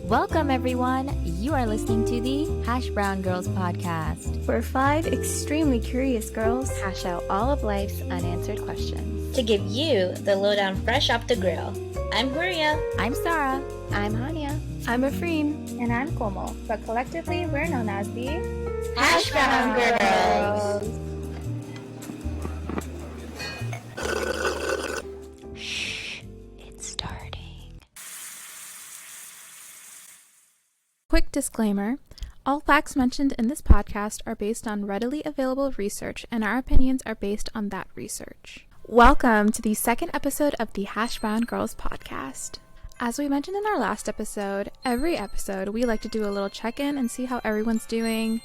Welcome, everyone. You are listening to the Hash Brown Girls podcast, where 5 extremely curious girls hash out all of life's unanswered questions to give you the lowdown fresh off the grill. I'm Gloria. I'm Sarah. I'm Hania. I'm Afreen. And I'm Como, but collectively we're known as the Hash Brown Girls. Shh, it's starting. Quick disclaimer. All facts mentioned in this podcast are based on readily available research, and our opinions are based on that research. Welcome to the second episode of the Hash Brown Girls podcast. As we mentioned in our last episode, every episode we like to do a little check-in and see how everyone's doing,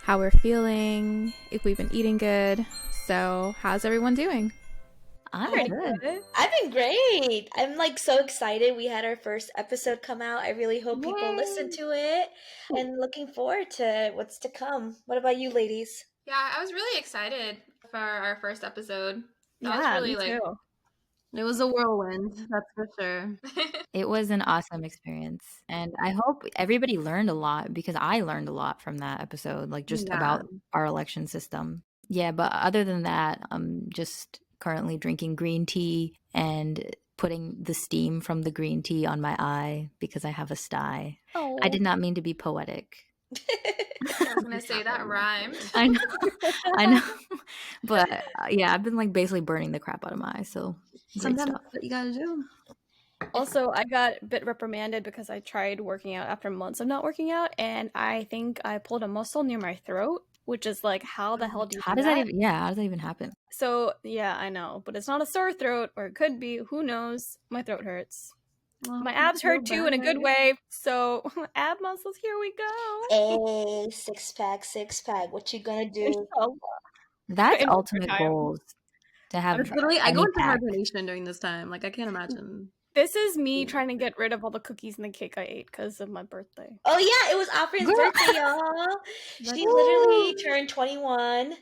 how we're feeling, if we've been eating good. So, how's everyone doing? I'm good. I've been great. I'm so excited. We had our first episode come out. I really hope people listen to it and looking forward to what's to come. What about you, ladies? Yeah, I was really excited for our first episode. That was really me too. It was a whirlwind, that's for sure. It was an awesome experience, and I hope everybody learned a lot, because I learned a lot from that episode, about our election system. Yeah, but other than that, I'm just currently drinking green tea and putting the steam from the green tea on my eye because I have a sty. Oh. I did not mean to be poetic. I was gonna say that rhymed. I know. But yeah, I've been basically burning the crap out of my eyes. So sometimes that's what you gotta do. Also, I got a bit reprimanded because I tried working out after months of not working out, and I think I pulled a muscle near my throat, which is how the hell do you how do does that even happen? So yeah, I know, but it's not a sore throat, or it could be. Who knows? My throat hurts. Well, my abs hurt too in a good way. So ab muscles, here we go. Hey, six pack. What you gonna do? That's ultimate goals. To have literally, I go into hibernation during this time. I can't imagine. This is me trying to get rid of all the cookies and the cake I ate because of my birthday. Oh yeah, it was Afrin's birthday, y'all. She literally turned 21.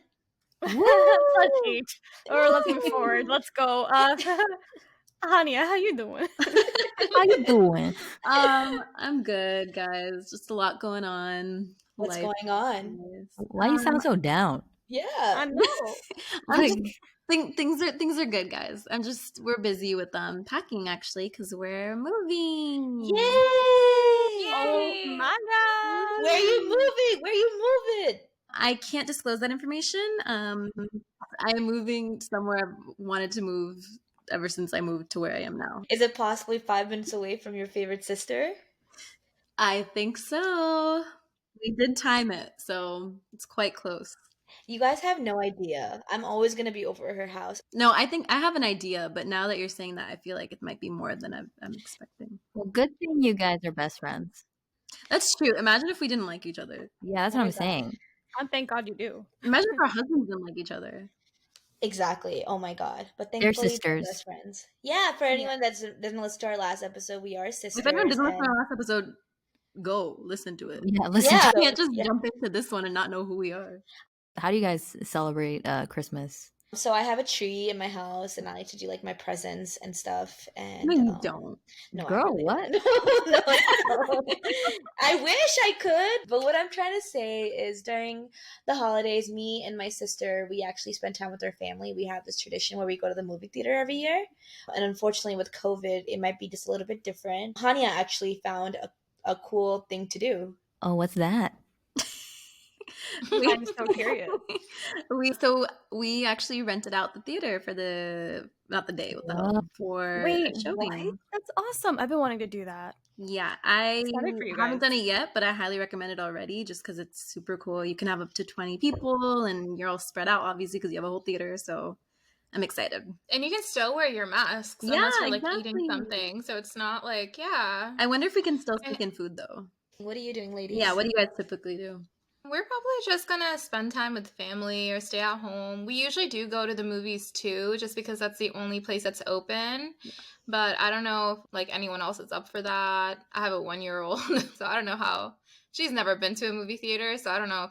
Let's eat. We're looking forward. Let's go. Hania, how you doing? How you doing? I'm good, guys. Just a lot going on. What's going on? Why you sound so down? Yeah, I know. Things are good, guys. We're busy with packing actually because we're moving. Yay! Oh my god! Where you moving? I can't disclose that information. I'm moving somewhere I've wanted to move ever since I moved to where I am now. Is it possibly 5 minutes away from your favorite sister? I think so. We did time it, so it's quite close. You guys have no idea. I'm always going to be over at her house. No, I think I have an idea, but now that you're saying that, I feel like it might be more than I'm expecting. Well, good thing you guys are best friends. That's true. Imagine if we didn't like each other. Yeah, that's what I'm saying. Thank God you do. Imagine if our husbands didn't like each other. Exactly. Oh my God. But they're thankfully, sisters. We're best friends. Yeah, for anyone that doesn't listen to our last episode, we are sisters. If anyone doesn't listen to our last episode, go listen to it. Yeah, listen. Yeah. You can't just jump into this one and not know who we are. How do you guys celebrate Christmas? So I have a tree in my house, and I like to do my presents and stuff. And No, you don't. No, girl, what? No, I don't. I wish I could, but what I'm trying to say is during the holidays, me and my sister, we actually spend time with our family. We have this tradition where we go to the movie theater every year, and unfortunately with COVID, it might be just a little bit different. Hania actually found a cool thing to do. Oh, what's that? I'm so curious. We actually rented out the theater for for showing. What? That's awesome. I've been wanting to do that. Yeah, I you haven't done it yet, but I highly recommend it already just because it's super cool. You can have up to 20 people and you're all spread out, obviously, because you have a whole theater. So I'm excited. And you can still wear your masks unless you're eating something. So it's not I wonder if we can still sneak in food, though. What are you doing, ladies? Yeah, what do you guys typically do? We're probably just gonna spend time with family or stay at home. We usually do go to the movies too, just because that's the only place that's open. Yeah. But I don't know if anyone else is up for that. I have a 1-year-old, so I don't know how. She's never been to a movie theater, so I don't know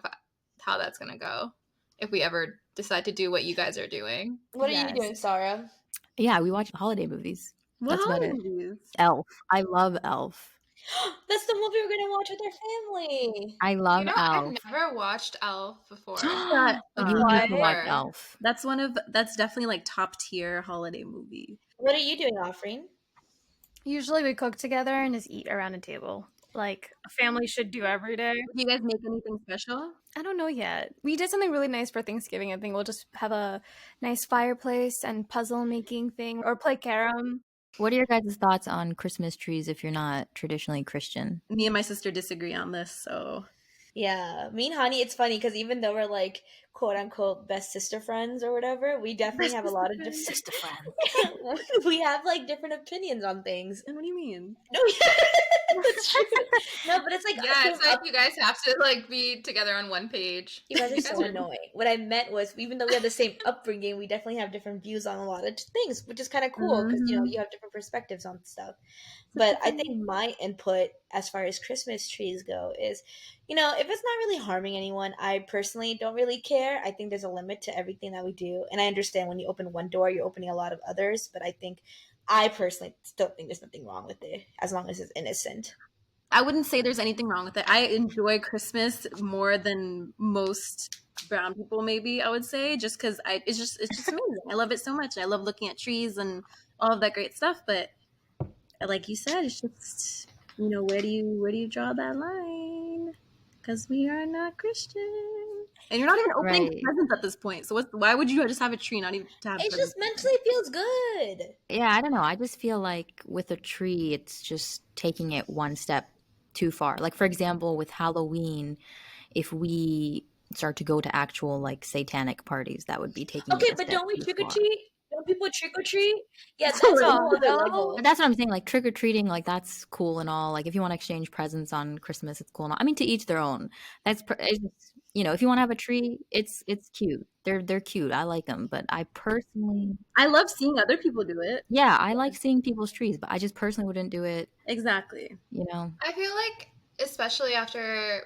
how that's gonna go. If we ever decide to do what you guys are doing. What are you doing, Sarah? Yeah, we watch holiday movies. What That's about it. movies? Elf. I love Elf. That's the movie we're gonna watch with our family. I love I've Elf. never watched Elf before. Shut You up. need to watch Before. Elf. That's definitely like top tier holiday movie. What are you doing, Offering? Usually we cook together and just eat around a table. Like a family should do every day. Do you guys make anything special? I don't know yet. We did something really nice for Thanksgiving. I think we'll just have a nice fireplace and puzzle making thing or play carom. What are your guys' thoughts on Christmas trees if you're not traditionally Christian? Me and my sister disagree on this, so Yeah, me and Hani, it's funny because even though we're like quote unquote best sister friends or whatever, we definitely have a lot of different Sister friend. we have like different opinions on things. and what do you mean? No, that's true. No, but it's like Yeah, it's like you guys have to like be together on one page. you guys are so annoying. What I meant was, even though we have the same upbringing, we definitely have different views on a lot of things, which is kind of cool because you have different perspectives on stuff. But I think my input as far as Christmas trees go is, if it's not really harming anyone, I personally don't really care. I think there's a limit to everything that we do, and I understand when you open one door, you're opening a lot of others. But I personally still think there's nothing wrong with it as long as it's innocent. I wouldn't say there's anything wrong with it. I enjoy Christmas more than most brown people, maybe I would say, just because it's just amazing. I love it so much. I love looking at trees and all of that great stuff. But like you said, it's just where do you draw that line? Because we are not Christian, and you're not even opening presents at this point. So why would you just have a tree, not even to have? It just mentally feels good. Yeah, I don't know. I just feel like with a tree, it's just taking it one step too far. Like, for example, with Halloween, if we start to go to actual like satanic parties, that would be taking Okay, it a but step don't we too trick or far. treat? Don't people trick or treat? Yeah, that's a whole other level. But that's what I'm saying. Like trick or treating, like that's cool and all. Like if you want to exchange presents on Christmas, it's cool and all. I mean, to each their own. It's just, if you want to have a tree, it's cute. They're cute. I like them, but I love seeing other people do it. Yeah, I like seeing people's trees, but I just personally wouldn't do it. Exactly. I feel like, especially after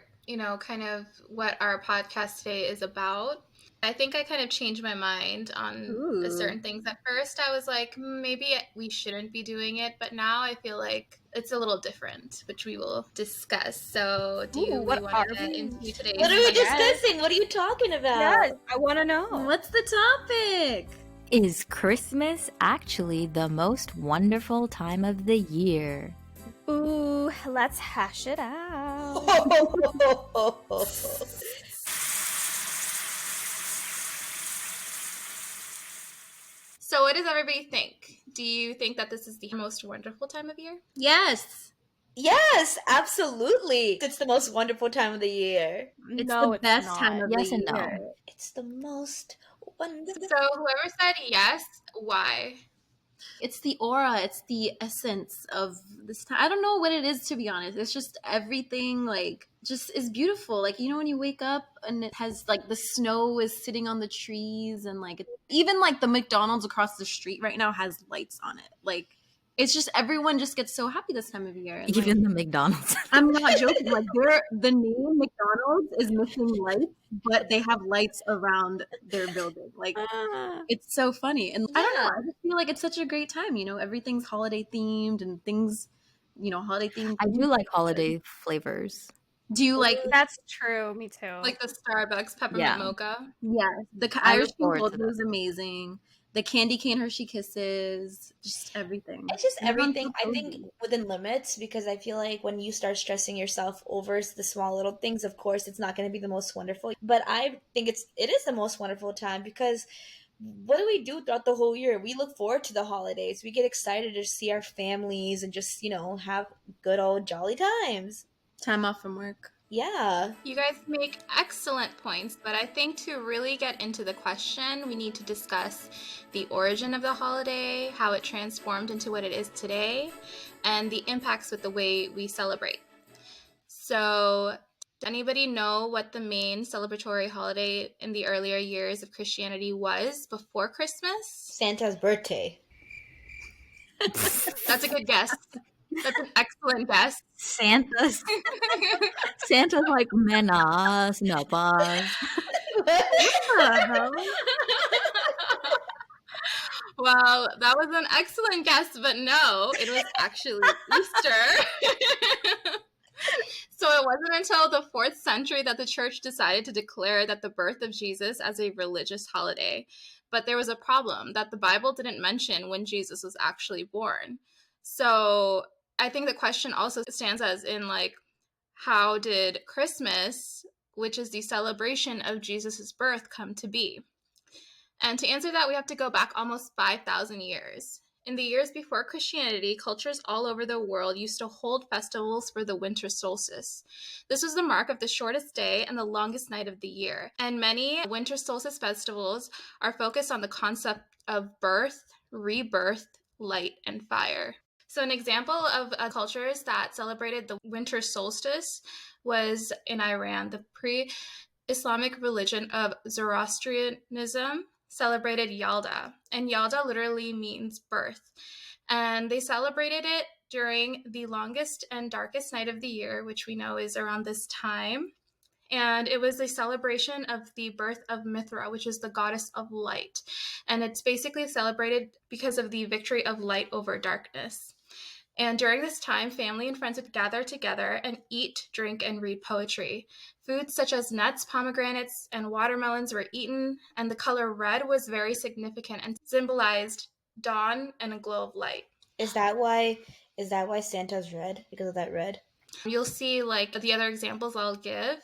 kind of what our podcast today is about, I think I kind of changed my mind on certain things. At first, I was like, maybe we shouldn't be doing it, but now I feel like it's a little different, which we will discuss. So, we want to get into today's? What are we discussing? What are you talking about? Yes, I want to know. What's the topic? Is Christmas actually the most wonderful time of the year? Ooh, let's hash it out. So what does everybody think? Do you think that this is the most wonderful time of year? Yes. Yes, absolutely. It's the most wonderful time of the year. It's the best time of the year. Yes and no. It's the most wonderful. So whoever said yes, why? It's the aura. It's the essence of this time. I don't know what it is, to be honest. It's just everything, like, just is beautiful. Like, when you wake up and it has, like, the snow is sitting on the trees and, like, even, like, the McDonald's across the street right now has lights on it. Like, it's just everyone just gets so happy this time of year. And, Even the McDonald's. I'm not joking. Like, the name McDonald's is missing lights, but they have lights around their building. Like, it's so funny. And I don't know. I just feel like it's such a great time. Everything's holiday themed and things, holiday themed. I do like holiday flavors. Do you like? That's true. Me too. Like the Starbucks peppermint mocha? Yeah. The Irish cream golden was amazing. The candy cane Hershey Kisses, just everything. It's just everything, I think, within limits, because I feel like when you start stressing yourself over the small little things, of course, it's not going to be the most wonderful. But I think it is the most wonderful time because what do we do throughout the whole year? We look forward to the holidays. We get excited to see our families and just, have good old jolly times. Time off from work. Yeah. You guys make excellent points, but I think to really get into the question, we need to discuss the origin of the holiday, how it transformed into what it is today, and the impacts with the way we celebrate. So, does anybody know what the main celebratory holiday in the earlier years of Christianity was before Christmas? Santa's birthday. That's a good guess. That's an excellent guess. Santa's like menas, napas. Well, that was an excellent guess, but no, it was actually Easter. So it wasn't until the 4th century that the church decided to declare that the birth of Jesus as a religious holiday. But there was a problem that the Bible didn't mention when Jesus was actually born. So I think the question also stands as in like, how did Christmas, which is the celebration of Jesus's birth, come to be? And to answer that, we have to go back almost 5,000 years. In the years before Christianity, cultures all over the world used to hold festivals for the winter solstice. This was the mark of the shortest day and the longest night of the year. And many winter solstice festivals are focused on the concept of birth, rebirth, light, and fire. So an example of cultures that celebrated the winter solstice was in Iran. The pre-Islamic religion of Zoroastrianism celebrated Yalda, and Yalda literally means birth. And they celebrated it during the longest and darkest night of the year, which we know is around this time. And it was a celebration of the birth of Mithra, which is the goddess of light. And it's basically celebrated because of the victory of light over darkness. And during this time, family and friends would gather together and eat, drink, and read poetry. Foods such as nuts, pomegranates, and watermelons were eaten, and the color red was very significant and symbolized dawn and a glow of light. Is that why Santa's red? Because of that red? You'll see like the other examples I'll give.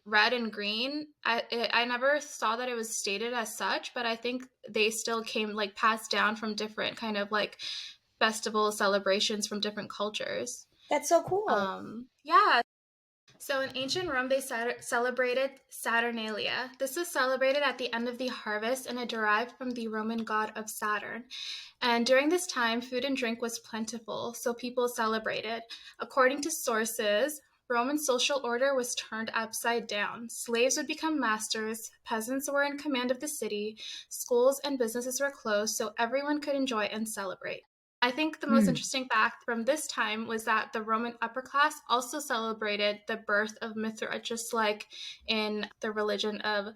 Red and green, I never saw that it was stated as such, but I think they still came like passed down from different kind of like festival celebrations from different cultures. That's so cool. Yeah. So in ancient Rome, they celebrated Saturnalia. This is celebrated at the end of the harvest, and it derived from the Roman god of Saturn. And during this time, food and drink was plentiful, so people celebrated. According to sources, Roman social order was turned upside down. Slaves would become masters, peasants were in command of the city, schools and businesses were closed, so everyone could enjoy and celebrate. I think the most interesting fact from this time was that the Roman upper class also celebrated the birth of Mithra, just like in the religion of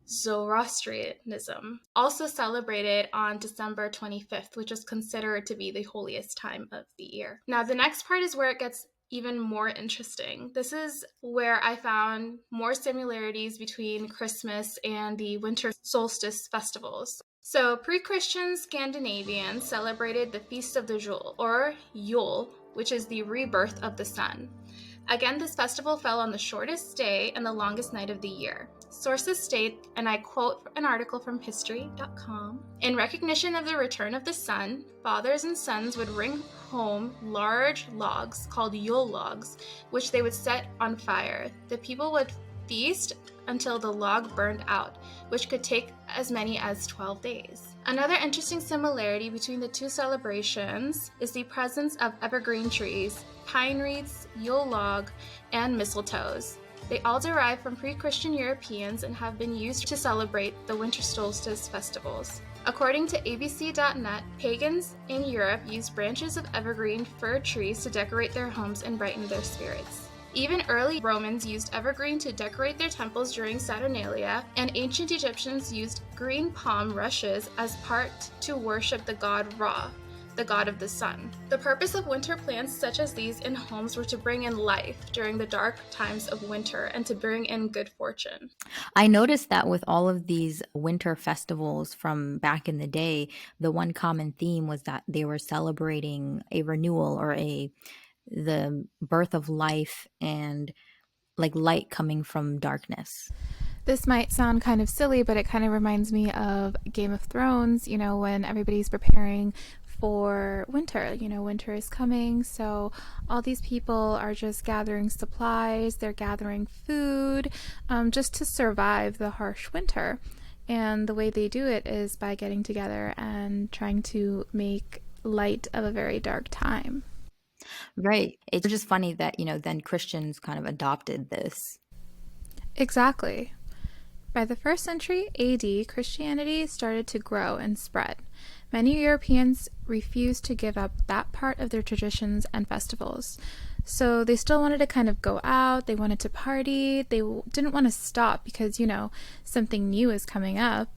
Zoroastrianism, also celebrated on December 25th, which is considered to be the holiest time of the year. Now, the next part is where it gets even more interesting. This is where I found more similarities between Christmas and the winter solstice festivals. So, pre-Christian Scandinavians celebrated the Feast of the Jule, or Yule, which is the rebirth of the sun. Again, this festival fell on the shortest day and the longest night of the year. Sources state, and I quote an article from history.com, "In recognition of the return of the sun, fathers and sons would bring home large logs called Yule logs, which they would set on fire. The people would feast until the log burned out, which could take as many as 12 days. Another interesting similarity between the two celebrations is the presence of evergreen trees, pine wreaths, Yule log, and mistletoes. They all derive from pre-Christian Europeans and have been used to celebrate the winter solstice festivals. According to ABC.net, pagans in Europe used branches of evergreen fir trees to decorate their homes and brighten their spirits. Even early Romans used evergreen to decorate their temples during Saturnalia, and ancient Egyptians used green palm rushes as part to worship the god Ra, the god of the sun. The purpose of winter plants such as these in homes were to bring in life during the dark times of winter and to bring in good fortune. I noticed that with all of these winter festivals from back in the day, the one common theme was that they were celebrating a renewal or the birth of life and like light coming from darkness. This might sound kind of silly, but it kind of reminds me of Game of Thrones, you know, when everybody's preparing for winter. You know, winter is coming, so all these people are just gathering supplies, they're gathering food, just to survive the harsh winter. And the way they do it is by getting together and trying to make light of a very dark time. Right. It's just funny that, you know, then Christians kind of adopted this. Exactly. By the 1st century AD, Christianity started to grow and spread. Many Europeans refused to give up that part of their traditions and festivals. So they still wanted to kind of go out, they wanted to party, they didn't want to stop because, you know, something new is coming up.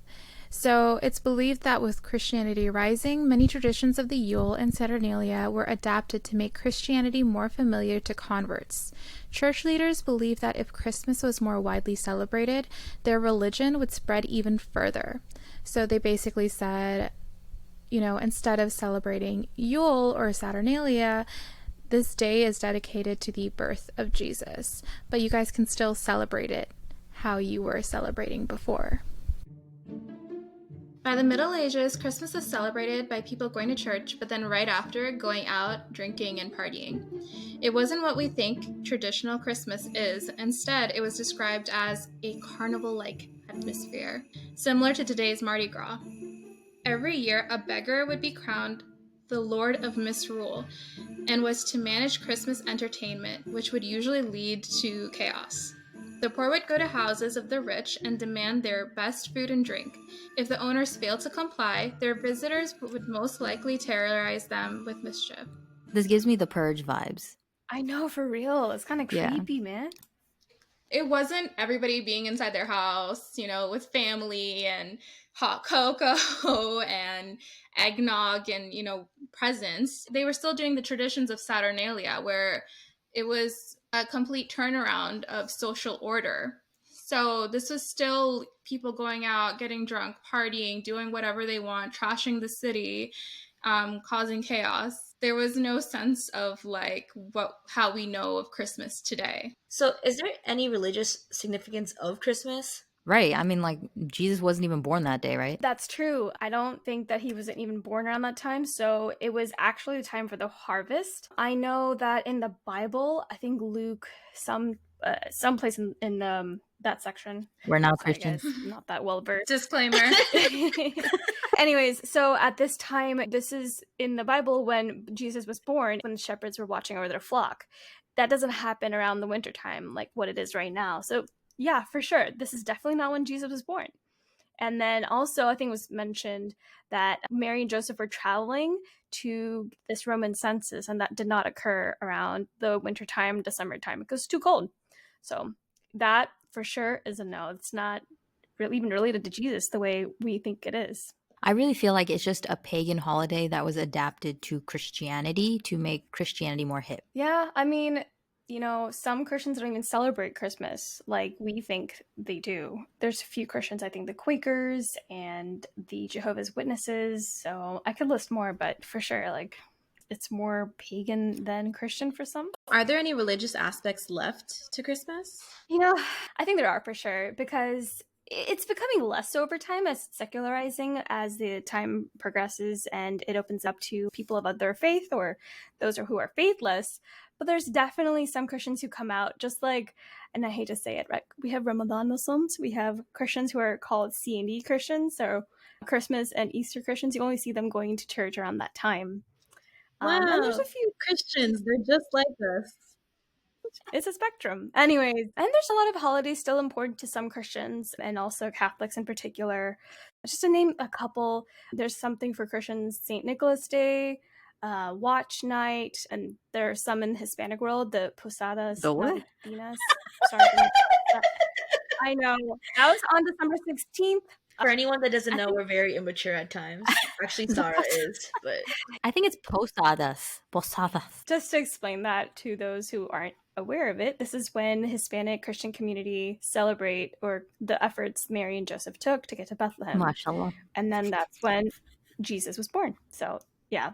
So it's believed that with Christianity rising, many traditions of the Yule and Saturnalia were adapted to make Christianity more familiar to converts. Church leaders believed that if Christmas was more widely celebrated, their religion would spread even further. So they basically said, instead of celebrating Yule or Saturnalia, this day is dedicated to the birth of Jesus, but you guys can still celebrate it how you were celebrating before. By the Middle Ages, Christmas was celebrated by people going to church, but then right after, going out, drinking, and partying. It wasn't what we think traditional Christmas is. Instead, it was described as a carnival-like atmosphere, similar to today's Mardi Gras. Every year, a beggar would be crowned the Lord of Misrule and was to manage Christmas entertainment, which would usually lead to chaos. The poor would go to houses of the rich and demand their best food and drink. If the owners failed to comply, their visitors would most likely terrorize them with mischief. This gives me the Purge vibes. I know, for real. It's kind of creepy, man. It wasn't everybody being inside their house, with family and hot cocoa and eggnog and, presents. They were still doing the traditions of Saturnalia, where it was a complete turnaround of social order. So this was still people going out, getting drunk, partying, doing whatever they want, trashing the city, causing chaos. There was no sense of how we know of Christmas today. So is there any religious significance of Christmas? Right. I mean, Jesus wasn't even born that day, right? That's true. I don't think that he wasn't even born around that time. So it was actually the time for the harvest. I know that in the Bible, I think Luke, someplace in that section. We're not Sorry, Christians. guys, not that well versed. Disclaimer. Anyways, so at this time, this is in the Bible when Jesus was born, when the shepherds were watching over their flock. That doesn't happen around the wintertime like what it is right now. So yeah, for sure. This is definitely not when Jesus was born. And then also, I think it was mentioned that Mary and Joseph were traveling to this Roman census, and that did not occur around the wintertime, December time, because it's too cold. So that for sure is a no. It's not really even related to Jesus the way we think it is. I really feel like it's just a pagan holiday that was adapted to Christianity to make Christianity more hip. Yeah, I mean, some Christians don't even celebrate Christmas like we think they do. There's a few Christians, I think the Quakers and the Jehovah's Witnesses. So I could list more, but for sure, it's more pagan than Christian for some. Are there any religious aspects left to Christmas? I think there are for sure, because it's becoming less over time as secularizing as the time progresses and it opens up to people of other faith or those who are faithless. But there's definitely some Christians who come out just like, and I hate to say it, right? We have Ramadan Muslims. We have Christians who are called C&E Christians. So Christmas and Easter Christians, you only see them going to church around that time. Wow, and there's a few Christians. They're just like us. It's a spectrum. Anyways, and there's a lot of holidays still important to some Christians and also Catholics in particular. Just to name a couple, there's something for Christians, St. Nicholas Day, Watch Night, and there are some in the Hispanic world, the Posadas. The what? Navitinas. Sorry. I know. That was on December 16th. For anyone that doesn't know, we're very immature at times. Actually, Sarah is, but I think it's posadas. Posadas. Just to explain that to those who aren't aware of it, this is when the Hispanic Christian community celebrate or the efforts Mary and Joseph took to get to Bethlehem. Mashallah. And then that's when Jesus was born. So, yeah.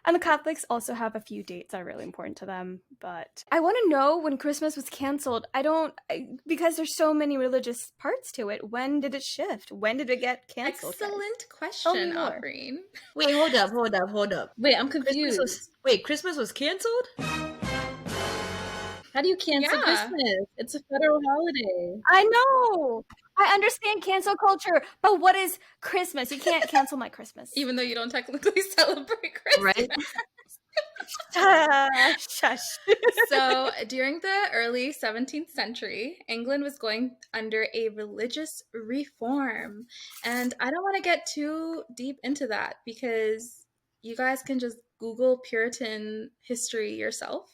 And the Catholics also have a few dates that are really important to them. But I want to know when Christmas was canceled. Because there's so many religious parts to it. When did it shift? When did it get canceled? Excellent question, Aubreen. Wait, hold up. Wait, I'm confused. Christmas was canceled? How do you cancel Christmas? It's a federal holiday. I know. I understand cancel culture, but what is Christmas? You can't cancel my Christmas. Even though you don't technically celebrate Christmas. Right? Shush. So, during the early 17th century, England was going under a religious reform. And I don't want to get too deep into that because you guys can just Google Puritan history yourself.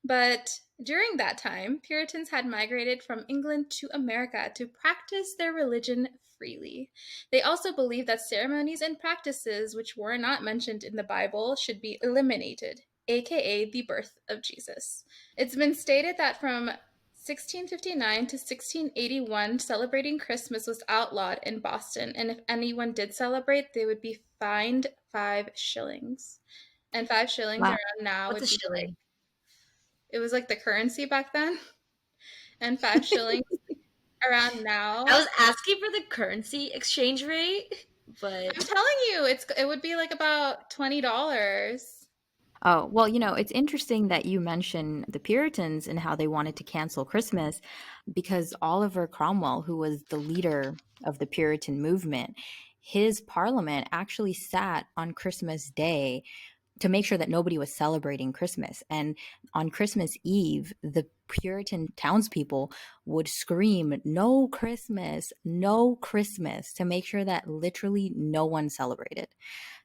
But during that time, Puritans had migrated from England to America to practice their religion freely. They also believed that ceremonies and practices which were not mentioned in the Bible should be eliminated, aka the birth of Jesus. It's been stated that from 1659 to 1681, celebrating Christmas was outlawed in Boston, and if anyone did celebrate, they would be fined 5 shillings. And 5 shillings Wow. around now What's would a be like, shilling? it was like the currency back then. And 5 shillings around now, I was asking for the currency exchange rate, but I'm telling you, it would be like about $20. Oh, well, it's interesting that you mention the Puritans and how they wanted to cancel Christmas because Oliver Cromwell, who was the leader of the Puritan movement, his parliament actually sat on Christmas Day to make sure that nobody was celebrating Christmas. And on Christmas Eve, the Puritan townspeople would scream, "No Christmas, no Christmas," to make sure that literally no one celebrated.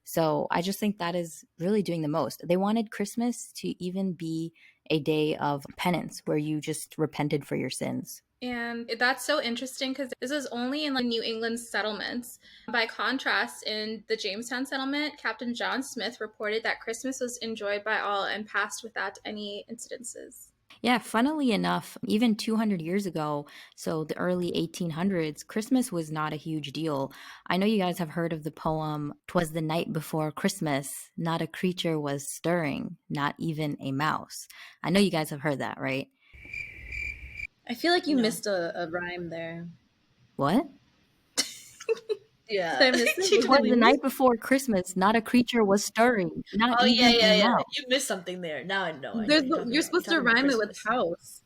So I just think that is really doing the most. They wanted Christmas to even be a day of penance where you just repented for your sins. And that's so interesting because this is only in like New England settlements. By contrast, in the Jamestown settlement, Captain John Smith reported that Christmas was enjoyed by all and passed without any incidences. Yeah, funnily enough, even 200 years ago, so the early 1800s, Christmas was not a huge deal. I know you guys have heard of the poem, "'Twas the night before Christmas, not a creature was stirring, not even a mouse." I know you guys have heard that, right? I feel like you No. missed a rhyme there. What? yeah. Did I miss it? It was the night before Christmas, not a creature was stirring, not Oh yeah, even yeah, a yeah. mouse. You missed something there. Now I know. I know There's what you're talking you're about. supposed You're to talking about rhyme it with Christmas. house.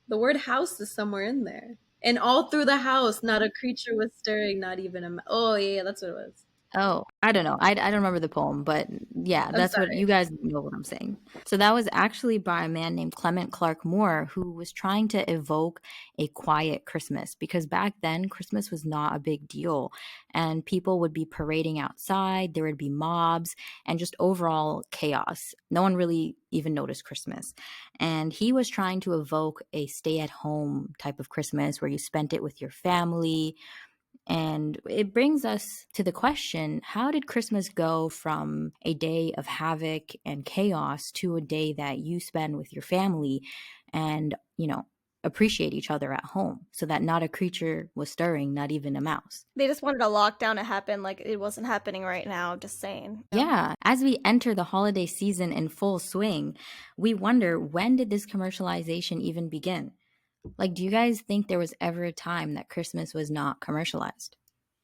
The word house is somewhere in there. And all through the house, not a creature was stirring, not even a. Oh yeah, that's what it was. Oh, I don't know. I don't remember the poem, but yeah, I'm that's what sorry. you guys know what I'm saying. So that was actually by a man named Clement Clark Moore, who was trying to evoke a quiet Christmas because back then Christmas was not a big deal and people would be parading outside, there would be mobs and just overall chaos. No one really even noticed Christmas. And he was trying to evoke a stay at home type of Christmas where you spent it with your family. And it brings us to the question, how did Christmas go from a day of havoc and chaos to a day that you spend with your family and, appreciate each other at home so that not a creature was stirring, not even a mouse? They just wanted a lockdown to happen like it wasn't happening right now, just saying. Yeah, as we enter the holiday season in full swing, we wonder, when did this commercialization even begin? Like, do you guys think there was ever a time that Christmas was not commercialized?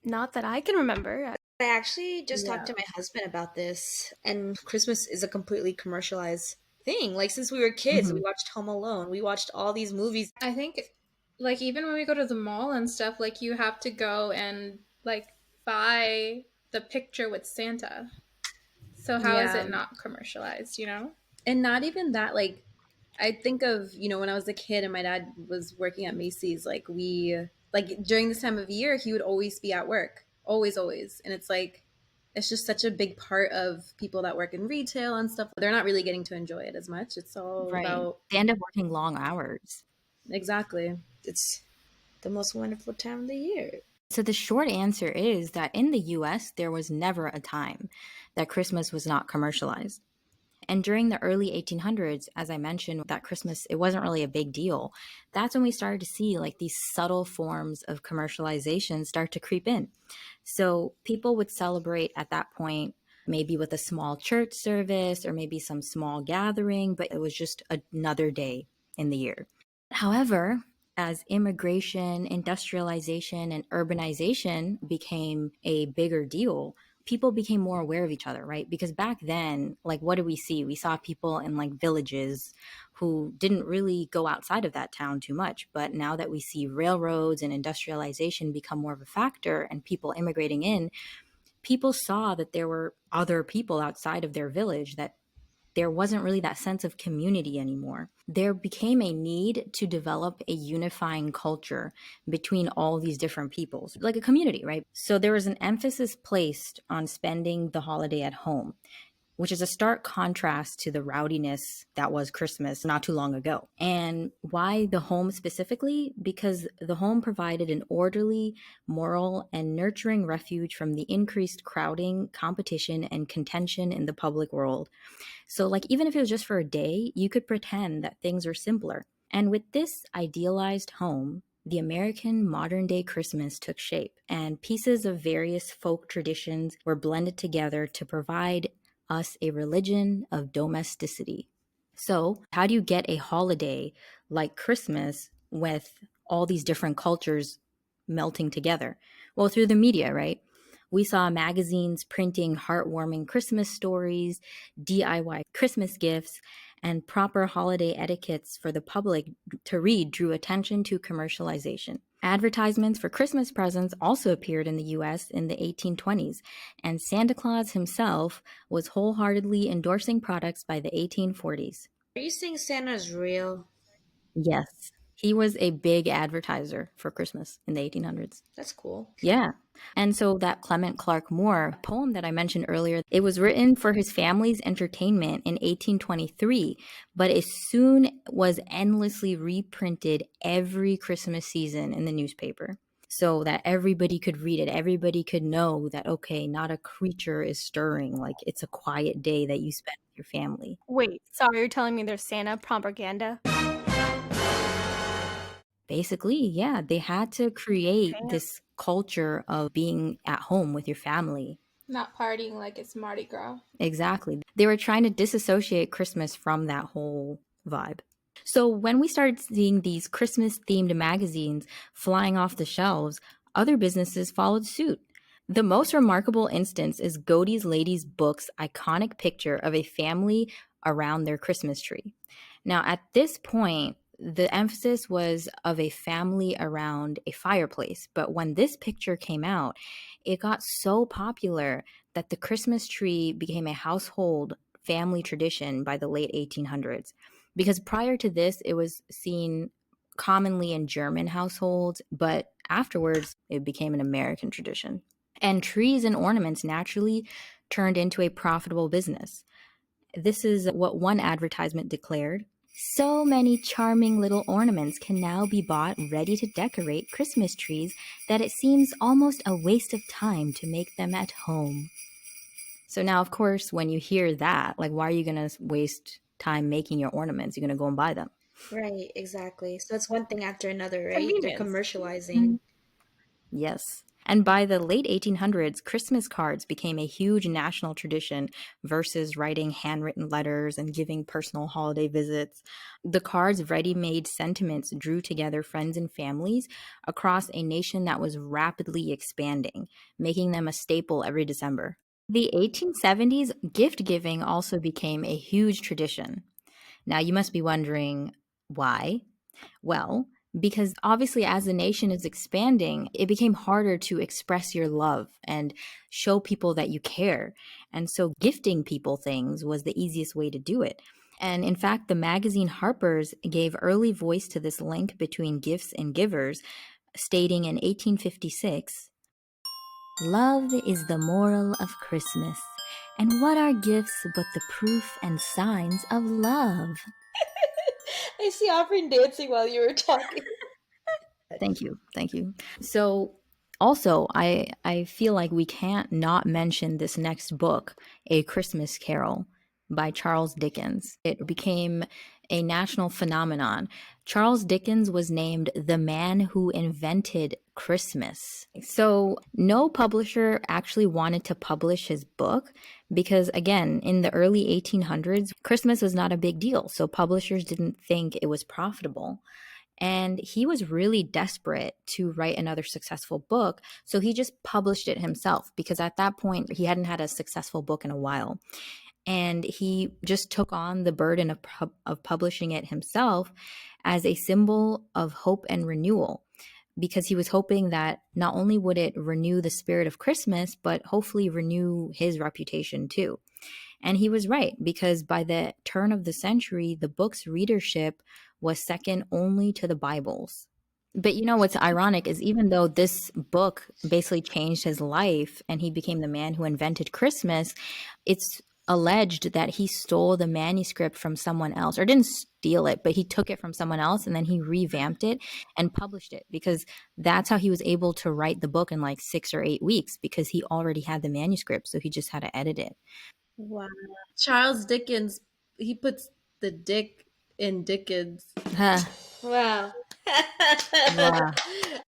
Not that I can remember. I actually just Yeah. talked to my husband about this, and Christmas is a completely commercialized thing. Like since we were kids, we Mhm. watched Home Alone, we watched all these movies. I think, like, even when we go to the mall and stuff, like, you have to go and, like, buy the picture with Santa. So how is Yeah. it not commercialized, And not even that, like, I think of, when I was a kid and my dad was working at Macy's, like, during this time of year, he would always be at work. Always, always. And it's like, it's just such a big part of people that work in retail and stuff. They're not really getting to enjoy it as much. It's all Right. about. They end up working long hours. Exactly. It's the most wonderful time of the year. So the short answer is that in the US, there was never a time that Christmas was not commercialized. And during the early 1800s, as I mentioned, that Christmas, it wasn't really a big deal. That's when we started to see like these subtle forms of commercialization start to creep in. So people would celebrate at that point, maybe with a small church service or maybe some small gathering, but it was just another day in the year. However, as immigration, industrialization, and urbanization became a bigger deal, people became more aware of each other, right? Because back then, like, what did we see? We saw people in like villages who didn't really go outside of that town too much. But now that we see railroads and industrialization become more of a factor and people immigrating in, people saw that there were other people outside of their village, that there wasn't really that sense of community anymore. There became a need to develop a unifying culture between all these different peoples, like a community, right? So there was an emphasis placed on spending the holiday at home. which is a stark contrast to the rowdiness that was Christmas not too long ago. And why the home specifically? Because the home provided an orderly, moral, and nurturing refuge from the increased crowding, competition, and contention in the public world. So, like, even if it was just for a day, you could pretend that things were simpler. And with this idealized home, the American modern day Christmas took shape, and pieces of various folk traditions were blended together to provide us a religion of domesticity. So, how do you get a holiday like Christmas with all these different cultures melting together? Well, through the media, right? We saw magazines printing heartwarming Christmas stories, DIY Christmas gifts, and proper holiday etiquettes for the public to read drew attention to commercialization. Advertisements for Christmas presents also appeared in the US in the 1820s, and Santa Claus himself was wholeheartedly endorsing products by the 1840s. Are you saying Santa's real? Yes, he was a big advertiser for Christmas in the 1800s. That's cool. Yeah. And so that Clement Clarke Moore poem that I mentioned earlier, it was written for his family's entertainment in 1823, but it soon was endlessly reprinted every Christmas season in the newspaper so that everybody could read it. Everybody could know that, okay, not a creature is stirring. Like, it's a quiet day that you spend with your family. Wait, sorry, you're telling me there's Santa propaganda? Basically, yeah, they had to create this culture of being at home with your family. Not partying like it's Mardi Gras. Exactly. They were trying to disassociate Christmas from that whole vibe. So when we started seeing these Christmas-themed magazines flying off the shelves, other businesses followed suit. The most remarkable instance is Godey's Lady's Book's iconic picture of a family around their Christmas tree. Now, at this point, the emphasis was of a family around a fireplace. But when this picture came out, it got so popular that the Christmas tree became a household family tradition by the late 1800s. Because prior to this, it was seen commonly in German households, but afterwards, it became an American tradition. And trees and ornaments naturally turned into a profitable business. This is what one advertisement declared. So many charming little ornaments can now be bought ready to decorate Christmas trees that it seems almost a waste of time to make them at home. So now, of course, when you hear that, like, why are you going to waste time making your ornaments? You're going to go and buy them. Right, exactly. So it's one thing after another, right? They're Convenience. commercializing. Yes. And by the late 1800s, Christmas cards became a huge national tradition versus writing handwritten letters and giving personal holiday visits. The cards' ready-made sentiments drew together friends and families across a nation that was rapidly expanding, making them a staple every December. The 1870s, gift giving also became a huge tradition. Now, you must be wondering why. Well, because obviously, as the nation is expanding, it became harder to express your love and show people that you care. And so, gifting people things was the easiest way to do it. And in fact, the magazine Harper's gave early voice to this link between gifts and givers, stating in 1856, "Love is the moral of Christmas, and what are gifts but the proof and signs of love?" I see Offering dancing while you were talking. Thank you. Thank you. So also, I feel like we can't not mention this next book, A Christmas Carol by Charles Dickens. It became a national phenomenon. Charles Dickens was named the man who invented Christmas. So no publisher actually wanted to publish his book because, again, in the early 1800s, Christmas was not a big deal. So publishers didn't think it was profitable. And he was really desperate to write another successful book. So he just published it himself because at that point, he hadn't had a successful book in a while. And he just took on the burden of publishing it himself as a symbol of hope and renewal, because he was hoping that not only would it renew the spirit of Christmas, but hopefully renew his reputation too. And he was right, because by the turn of the century, the book's readership was second only to the Bible's. But you know what's ironic is even though this book basically changed his life and he became the man who invented Christmas, it's alleged that he stole the manuscript from someone else, or didn't steal it, but he took it from someone else and then he revamped it and published it, because that's how he was able to write the book in like 6 or 8 weeks, because he already had the manuscript, so he just had to edit it. Wow. Charles Dickens, he puts the dick in Dickens. Wow. Wow.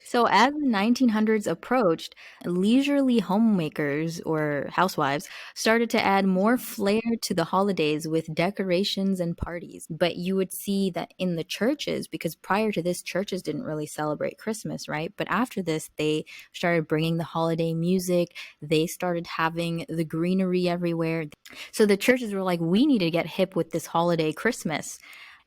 So as the 1900s approached, leisurely homemakers or housewives started to add more flair to the holidays with decorations and parties. But you would see that in the churches, because prior to this, churches didn't really celebrate Christmas, right? But after this, they started bringing the holiday music. They started having the greenery everywhere. So the churches were like, we need to get hip with this holiday Christmas.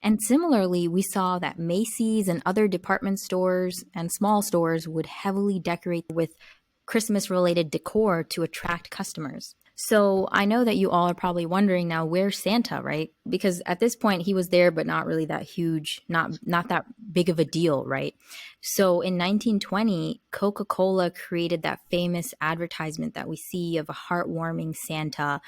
And similarly, we saw that Macy's and other department stores and small stores would heavily decorate with Christmas-related decor to attract customers. So I know that you all are probably wondering now, where's Santa, right? Because at this point he was there, but not really that huge, not that big of a deal, right? So in 1920, Coca-Cola created that famous advertisement that we see of a heartwarming Santa.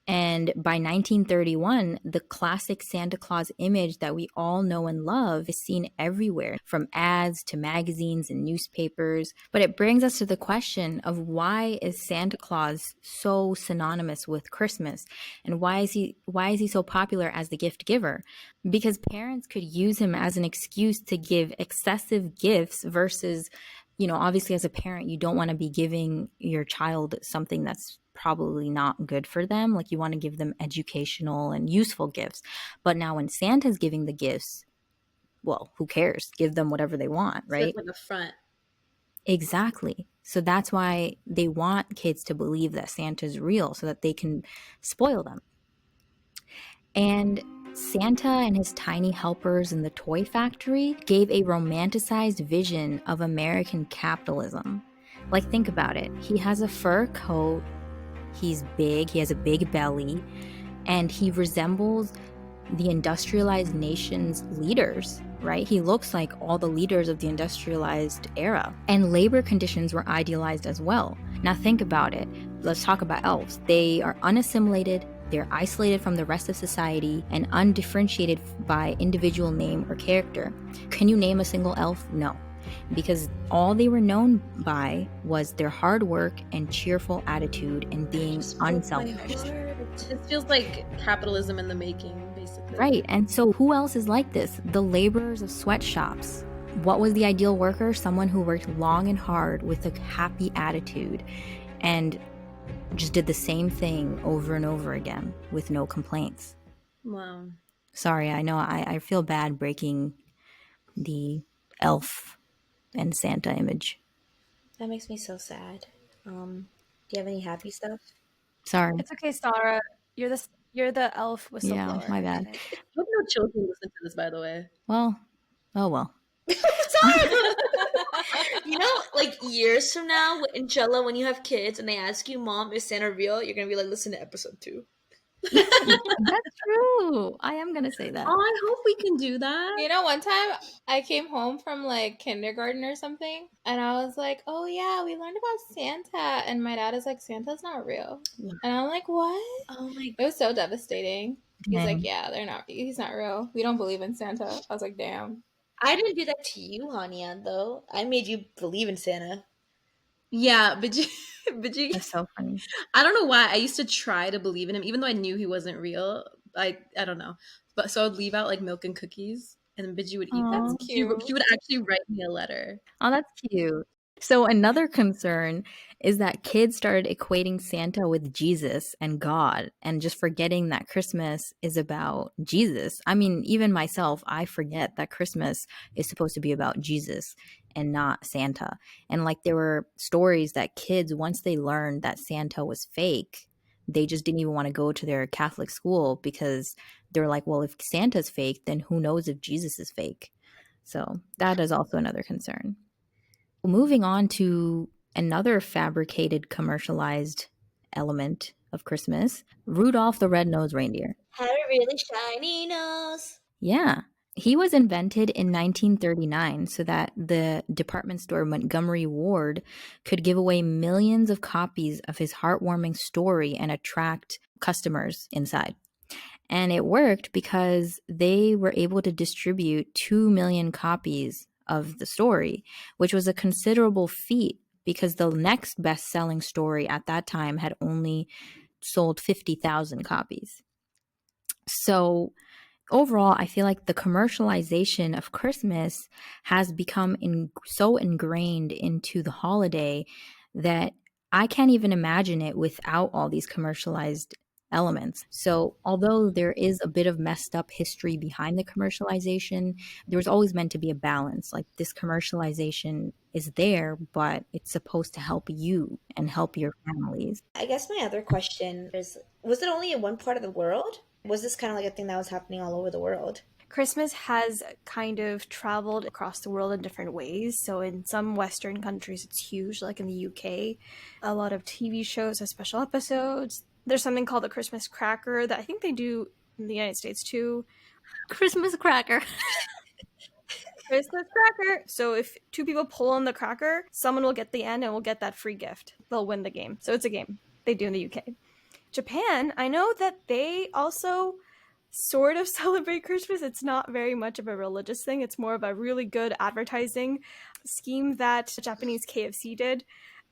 And by 1931, the classic Santa Claus image that we all know and love is seen everywhere, from ads to magazines and newspapers. But it brings us to the question of, why is Santa Claus so synonymous with Christmas? And why is he so popular as the gift giver? Because parents could use him as an excuse to give excessive gifts versus, obviously as a parent, you don't want to be giving your child something that's probably not good for them. Like, you want to give them educational and useful gifts. But now when Santa's giving the gifts, well, who cares? Give them whatever they want, right? So it's like a front. Exactly. So that's why they want kids to believe that Santa's real, so that they can spoil them. And Santa and his tiny helpers in the toy factory gave a romanticized vision of American capitalism. Like, think about it. He has a fur coat. He's big, he has a big belly, and he resembles the industrialized nation's leaders, right? He looks like all the leaders of the industrialized era. And labor conditions were idealized as well. Now think about it. Let's talk about elves. They are unassimilated, they're isolated from the rest of society, and undifferentiated by individual name or character. Can you name a single elf? No. Because all they were known by was their hard work and cheerful attitude and being unselfish. It feels like capitalism in the making, basically. Right. And so who else is like this? The laborers of sweatshops. What was the ideal worker? Someone who worked long and hard with a happy attitude and just did the same thing over and over again with no complaints. Wow. Sorry, I know I feel bad breaking the elf and Santa image. That makes me so sad. Do you have any happy stuff? Sorry. It's okay, Sarah. You're the elf whistleblower. Yeah, my bad. I hope no children listen to this, by the way. Well, oh well. Sorry. Like years from now, inshallah, when you have kids and they ask you, Mom, is Santa real? You're gonna be like, listen to episode 2. That's true. I am gonna say that. Oh, I hope we can do that. One time I came home from like kindergarten or something, and I was like, oh yeah, we learned about Santa, and my dad is like, Santa's not real. And I'm like, what? Oh my It was so devastating. He's Dang. like, yeah, he's not real. We don't believe in Santa. I was like, damn. I didn't do that to you, Hania, though. I made you believe in Santa. Yeah, but That's so funny. I don't know why. I used to try to believe in him, even though I knew he wasn't real. I don't know. But so I'd leave out like milk and cookies, and then Bidgie would eat them. That's cute. She would actually write me a letter. Oh, that's cute. So another concern is that kids started equating Santa with Jesus and God, and just forgetting that Christmas is about Jesus. I mean, even myself, I forget that Christmas is supposed to be about Jesus and not Santa. And like, there were stories that kids, once they learned that Santa was fake, they just didn't even want to go to their Catholic school, because they're like, well, if Santa's fake, then who knows if Jesus is fake? So that is also another concern. Moving on to another fabricated, commercialized element of Christmas, Rudolph the Red-Nosed Reindeer. Had a really shiny nose. Yeah. He was invented in 1939 so that the department store Montgomery Ward could give away millions of copies of his heartwarming story and attract customers inside. And it worked because they were able to distribute 2 million copies of the story, which was a considerable feat because the next best-selling story at that time had only sold 50,000 copies. So overall, I feel like the commercialization of Christmas has become so ingrained into the holiday that I can't even imagine it without all these commercialized elements. So although there is a bit of messed up history behind the commercialization, there was always meant to be a balance. Like, this commercialization is there, but it's supposed to help you and help your families. I guess my other question is, was it only in one part of the world? Was this kind of like a thing that was happening all over the world? Christmas has kind of traveled across the world in different ways. So in some Western countries, it's huge, like in the UK. A lot of TV shows have special episodes. There's something called the Christmas cracker that I think they do in the United States too. Christmas cracker. Christmas cracker. So if two people pull on the cracker, someone will get the end and will get that free gift. They'll win the game. So it's a game they do in the UK. Japan, I know that they also sort of celebrate Christmas. It's not very much of a religious thing. It's more of a really good advertising scheme that Japanese KFC did.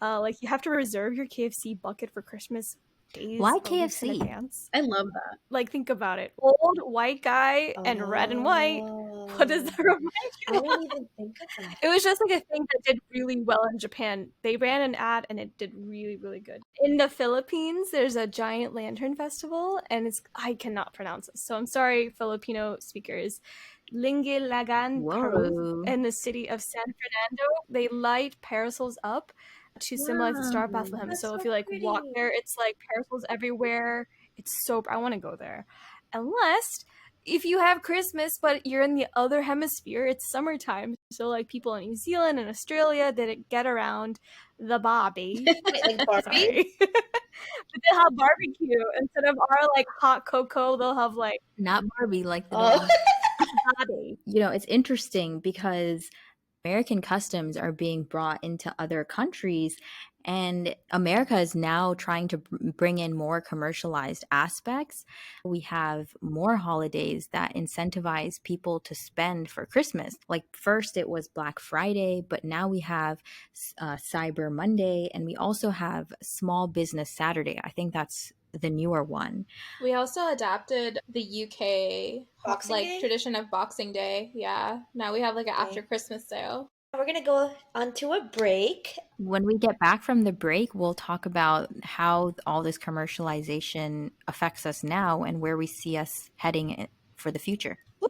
Like, you have to reserve your KFC bucket for Christmas days. Why or weeks in KFC? advance. I love that. Like, think about it. Old white guy and red and white. What does that remind I you didn't of? even think of that. It was just like a thing that did really well in Japan. They ran an ad and it did really, really good. In the Philippines, there's a giant lantern festival, and I cannot pronounce this, so I'm sorry, Filipino speakers. Lingilagan Whoa. in the city of San Fernando. They light parasols up to symbolize the Star of Wow. Bethlehem. That's So so if you like walk pretty. there, it's like parasols everywhere. It's so I want to go there. Unless if you have Christmas but you're in the other hemisphere, it's summertime. So like people in New Zealand and Australia didn't get around the Bobby. Wait, like Barbie? Sorry. But they'll have barbecue instead of our like hot cocoa. They'll have like Not Barbie, like the Oh. doll. Bobby. You know, it's interesting because American customs are being brought into other countries, and America is now trying to bring in more commercialized aspects. We have more holidays that incentivize people to spend for Christmas. Like, first it was Black Friday, but now we have Cyber Monday, and we also have Small Business Saturday. I think that's the newer one. We also adapted the UK Boxing Day? tradition of Boxing Day. Yeah. Now we have like an Okay. after Christmas sale. We're gonna go on to a break. When we get back from the break, we'll talk about how all this commercialization affects us now and where we see us heading for the future. Woo!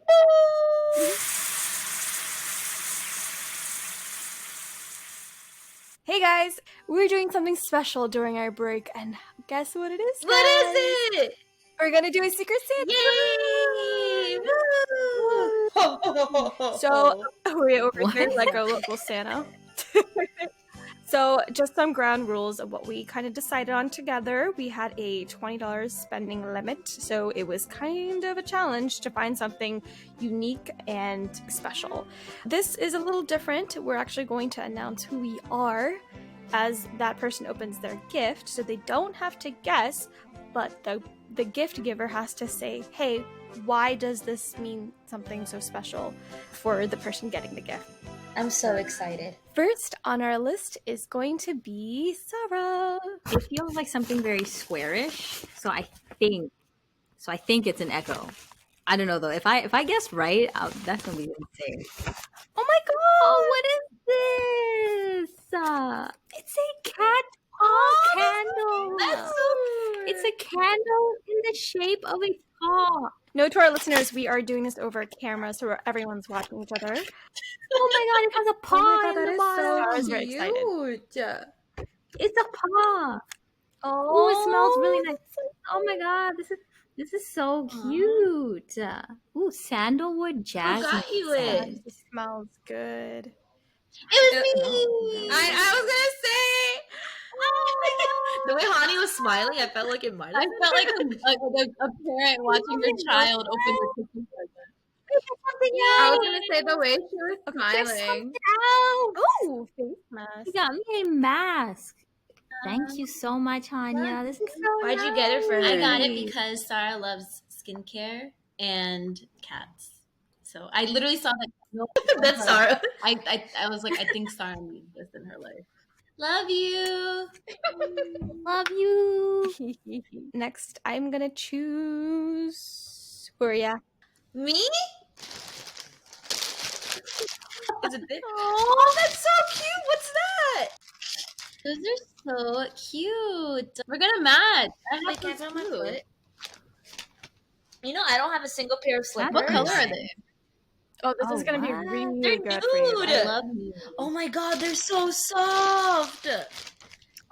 Hey guys, we're doing something special during our break, and guess what it is? What is it? We're gonna do a Secret Santa. Yay! Woo! So we're over What? here like our local Santa. So just some ground rules of what we kind of decided on together. We had a $20 spending limit, so it was kind of a challenge to find something unique and special. This is a little different. We're actually going to announce who we are as that person opens their gift, so they don't have to guess, but the gift giver has to say, hey, why does this mean something so special for the person getting the gift? I'm so excited. First on our list is going to be Sarah. It feels like something very squarish, so I think it's an echo. I don't know though. If I guess right, that's gonna be insane. Oh my god! Oh, what is this? It's a cat paw candle. That's so It's a candle in the shape of a paw. Note to our listeners, we are doing this over camera, so everyone's watching each other. Oh my god, it has a paw God, in that the is bottom. so I was very excited. It's a paw. Oh, Oh, it smells really nice. Oh my god, this is so cute. Ooh, sandalwood jasmine. got you scent. it? It smells good. It was me! I was gonna say. The way Hani was smiling, I felt like it might have I felt like a parent watching their child open their Christmas present. I was gonna say the way she was smiling. Oh, face mask. You got me a mask. Thank you so much, Hanya. This is so Why'd you get it for her? I got it because Sarah loves skincare and cats. So I literally saw that. No, That's Sarah. I was like, I think Sarah needs this in her life. Love you. Love you. Next, I'm gonna choose Huria. Me? Is it this? Oh, That's so cute. What's that? Those are so cute. We're gonna match. I Like, have I those on my too. foot. You know, I don't have a single pair of slippers. What color are they? Oh, this is gonna be really good for you. nude. I love you. Oh my god, they're so soft.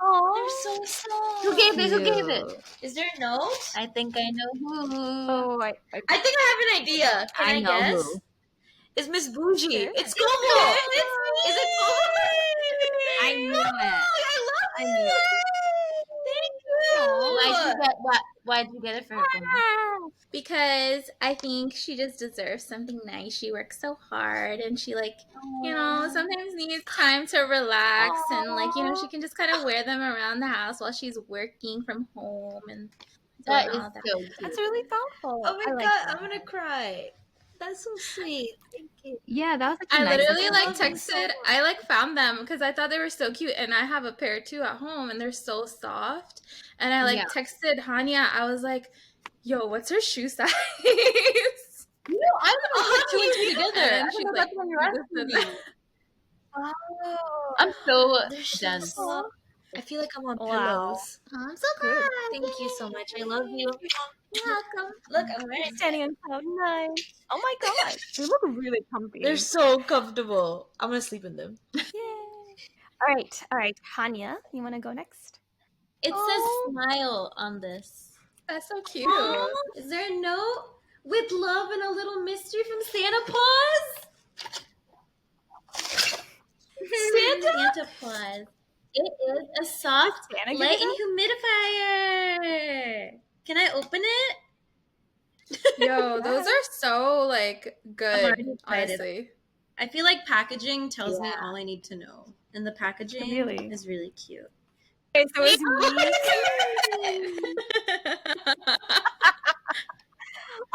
Oh, They're so soft. Who gave it? Who gave it? Is there a note? I think I know who. Oh, I think I have an idea. Can I know guess? who. It's Miss Bougie. Sure. It's Como. Is it Como? I knew it. I love I knew it. it. Thank you. Why'd you get it for her? Because I think she just deserves something nice. She works so hard and she sometimes needs time to relax and she can just kind of wear them around the house while she's working from home and That is all that. so cute. that's really thoughtful. Oh my I like god, that. I'm gonna cry. That's so sweet. Thank you. Yeah, that was like a I nice literally surprise. found them because I thought they were so cute, and I have a pair too at home, and they're so soft. And I texted Hanya. I was like, "Yo, what's her shoe size?" You know, I would have put two and two together. And I she's forgot like, that's on your recipe. Oh, I'm so they're so dense. soft. I feel like I'm on Wow. pillows. I'm so Good. glad. Thank you so much. I love you. Welcome. Look, I'm wearing Standing on cloud nine. Oh my god, they look really comfy. They're so comfortable. I'm gonna sleep in them. Yay. All right, Hanya, you want to go next? It says smile on this. That's so cute. Is there a note? With love and a little mystery from Santa Claus? Santa Claus. It is a soft Santa light give and humidifier. Can I open it? Yo, those are so good. already excited. Honestly, I feel like packaging tells me all I need to know. And the packaging Really? is really cute. Okay, so it's me.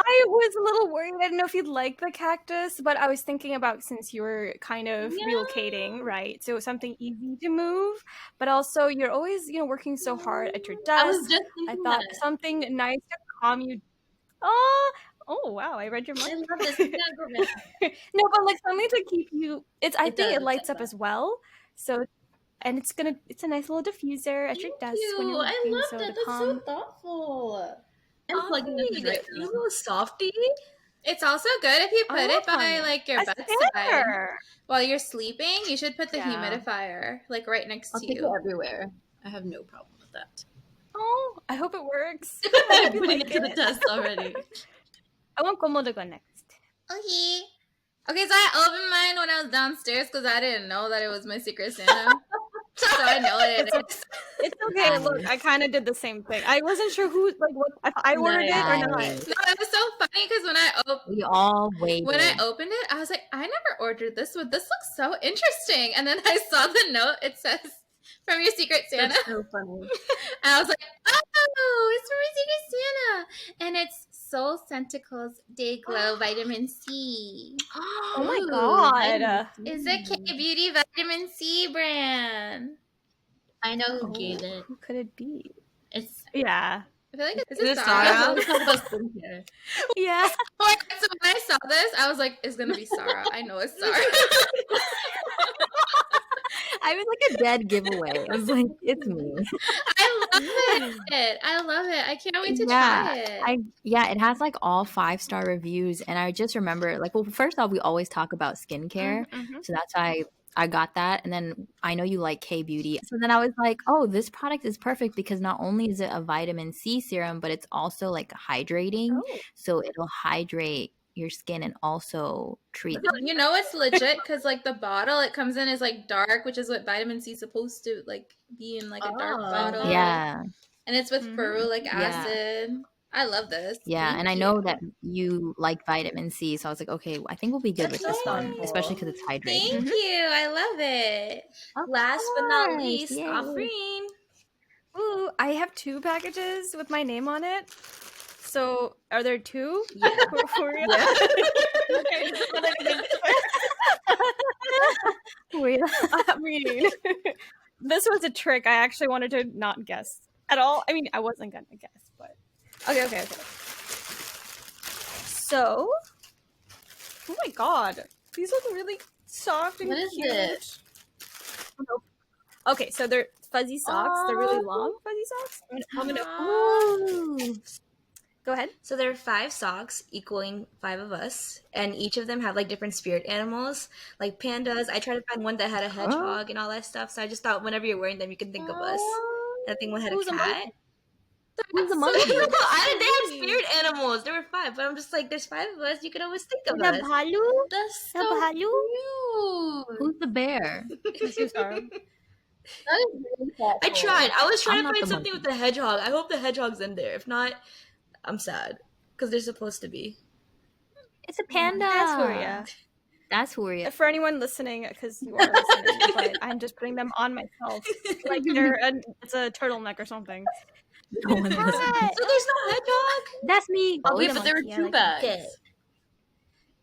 I was a little worried. I didn't know if you'd like the cactus, but I was thinking about since you were kind of relocating, right? So something easy to move, but also you're always, working so hard at your desk. I was just I thinking thought that. something nice to calm you. Oh wow! I read your I mind. love this. No, No, but something to keep you. I think does, it lights I up as well. So, and it's a nice little diffuser at your desk when you're working. I love so that. to That's calm. so thoughtful. I'm plugging this right You now. little softie. it's also good if you put it by your A bedside sticker. while you're sleeping. You should put the Yeah. humidifier right next I'll to take it you. everywhere. I have no problem with that. Oh, I hope it works. I'm putting it to the test already. I want Como to go next. Okay, so I opened mine when I was downstairs because I didn't know that it was my Secret Santa. So I know it is. It's okay. Look, I kind of did the same thing. I wasn't sure what if I ordered it or not. Nice. No, it was so funny because We all waited. when I opened it, I was like, I never ordered this, but this looks so interesting. And then I saw the note. It says, from your Secret Santa. That's so funny. And I was like, oh, it's from my Secret Santa. And it's Soul Centicles Day Glow Vitamin C. Oh my god. It's a K-Beauty Vitamin C brand. I know who gave it. Who could it be? It's Yeah. I feel like it's Is it Sarah. Sarah? Let's talk about skincare. Yeah. Oh my God, so when I saw this, I was like, it's gonna be Sarah. I know it's Sarah. I was like a dead giveaway. I was like, it's me. I love it. I love it. I can't wait to try it. It has all 5-star reviews, and I just remember first off, we always talk about skincare, so that's why I got that. And then I know you like K-Beauty, so then I was like, oh, this product is perfect because not only is it a vitamin C serum, but it's also hydrating, so it'll hydrate your skin and also treat. You know it's legit because the bottle it comes in is dark, which is what vitamin C is supposed to be in a dark bottle. Yeah, and it's with ferulic acid. I love this. Yeah, Thank and I you. know that you like vitamin C, so I was like, okay, I think we'll be good with this one, especially because it's hydrating. Thank you. I love it. Last but not course, least, yay. Afreen. Ooh, I have 2 packages with my name on it. So, are there 2? Yeah. For real? Yeah. Okay, just wanted to make sure. Wait, I'm reading. This was a trick. I actually wanted to not guess at all. I mean, I wasn't gonna guess, but okay. So, oh my god, these look really soft and What is cute. it? Okay, so they're fuzzy socks. They're really long fuzzy socks. Ooh. Go ahead. So there are 5 socks equaling 5 of us, and each of them have like different spirit animals, like pandas. I tried to find one that had a hedgehog and all that stuff. So I just thought whenever you're wearing them, you can think of us. And I think one had a Who's a cat. monkey? Who's a So monkey? they had spirit animals. There were 5, but I'm just like, there's 5 of us. You can always think of The us. balu? That's The so balu? cute. Who's the bear? That's you, Sarah. That is really thoughtful. I tried. I was trying I'm to not find the something monkey. with the hedgehog. I hope the hedgehog's in there. If not, I'm sad because they're supposed to be. It's a panda. That's Huria. That's Huria. For anyone listening, because you are listening, but I'm just putting them on myself. Like it's a turtleneck or something. No one listens. So there's no hedgehog? That's me. I'll Wait, be but there were monkey. I 2 like bags. Okay.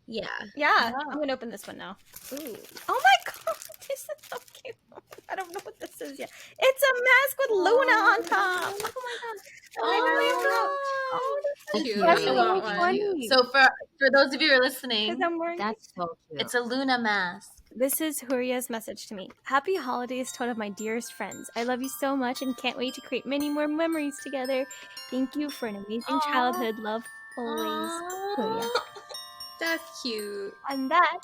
Yeah. Yeah, Wow. I'm gonna open this one now. Ooh. Oh my god, this is so cute. I don't know what this is yet. It's a mask with Luna on top. Oh my god. Oh, that's Cute. That's I so want one. funny. So for those of you who are Because listening, I'm wearing That's so cute. it's a Luna mask. This is Huria's message to me. Happy holidays to one of my dearest friends. I love you so much and can't wait to create many more memories together. Thank you for an amazing childhood. Love always, Huria. That's cute. And that